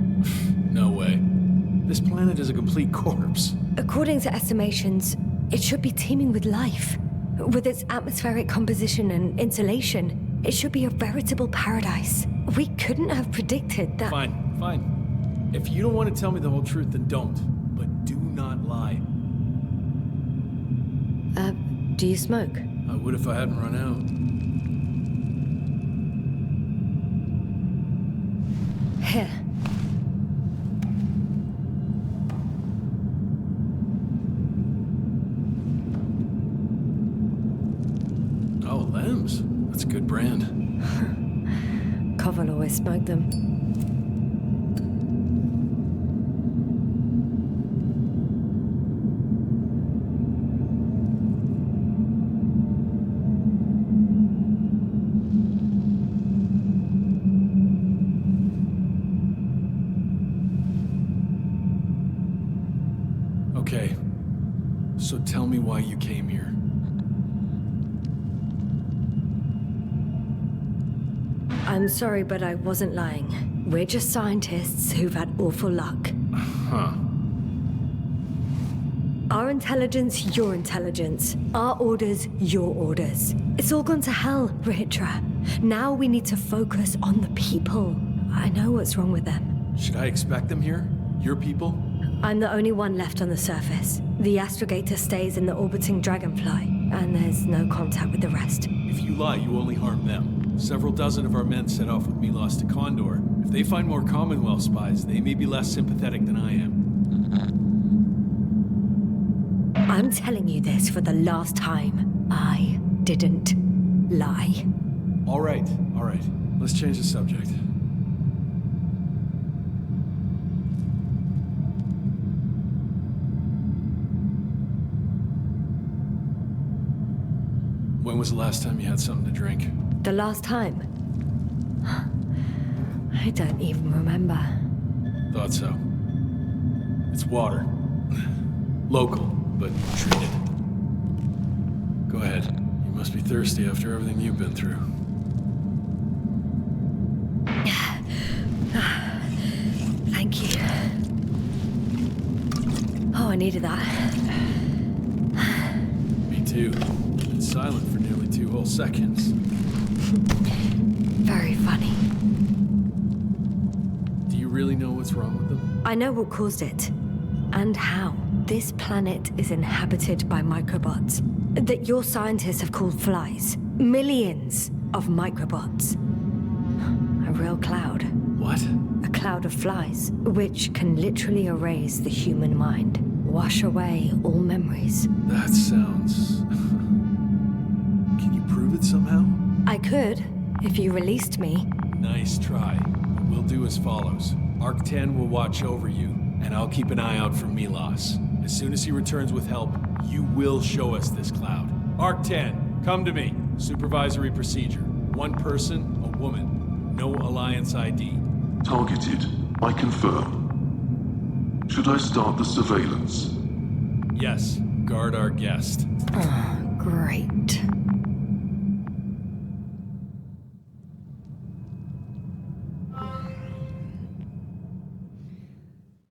No way. This planet is a complete corpse.
According to estimations, it should be teeming with life. With its atmospheric composition and insulation, it should be a veritable paradise. We couldn't have predicted that.
Fine, fine. If you don't want to tell me the whole truth, then don't. But do not lie.
Do you smoke?
I would if I hadn't run out.
Here.
Oh, Lems. That's a good brand.
Koval always smoked them.
Okay. So tell me why you came here.
I'm sorry, but I wasn't lying. We're just scientists who've had awful luck.
Huh.
Our intelligence, your intelligence. Our orders, your orders. It's all gone to hell, Rehitra. Now we need to focus on the people. I know what's wrong with them.
Should I expect them here? Your people?
I'm the only one left on the surface. The astrogator stays in the orbiting Dragonfly, and there's no contact with the rest.
If you lie, you only harm them. Several dozen of our men set off with Milos to Condor. If they find more Commonwealth spies, they may be less sympathetic than I am.
I'm telling you this for the last time. I didn't lie.
All right. Let's change the subject. When was the last time you had something to drink?
The last time? I don't even remember.
Thought so. It's water. Local, but treated. Go ahead. You must be thirsty after everything you've been through.
Thank you. Oh, I needed that.
Me too. Been silent for nearly 2 whole seconds.
Very funny.
Do you really know what's wrong with them?
I know what caused it. And how. This planet is inhabited by microbots that your scientists have called flies. Millions of microbots. A real cloud.
What?
A cloud of flies, which can literally erase the human mind. Wash away all memories.
That sounds... Can you prove it somehow?
I could, if you released me.
Nice try. We'll do as follows. Arc 10 will watch over you, and I'll keep an eye out for Milos. As soon as he returns with help, you will show us this cloud. Arc 10, come to me. Supervisory procedure. One person, a woman. No Alliance ID.
Targeted. I confirm. Should I start the surveillance?
Yes, guard our guest.
Oh, great.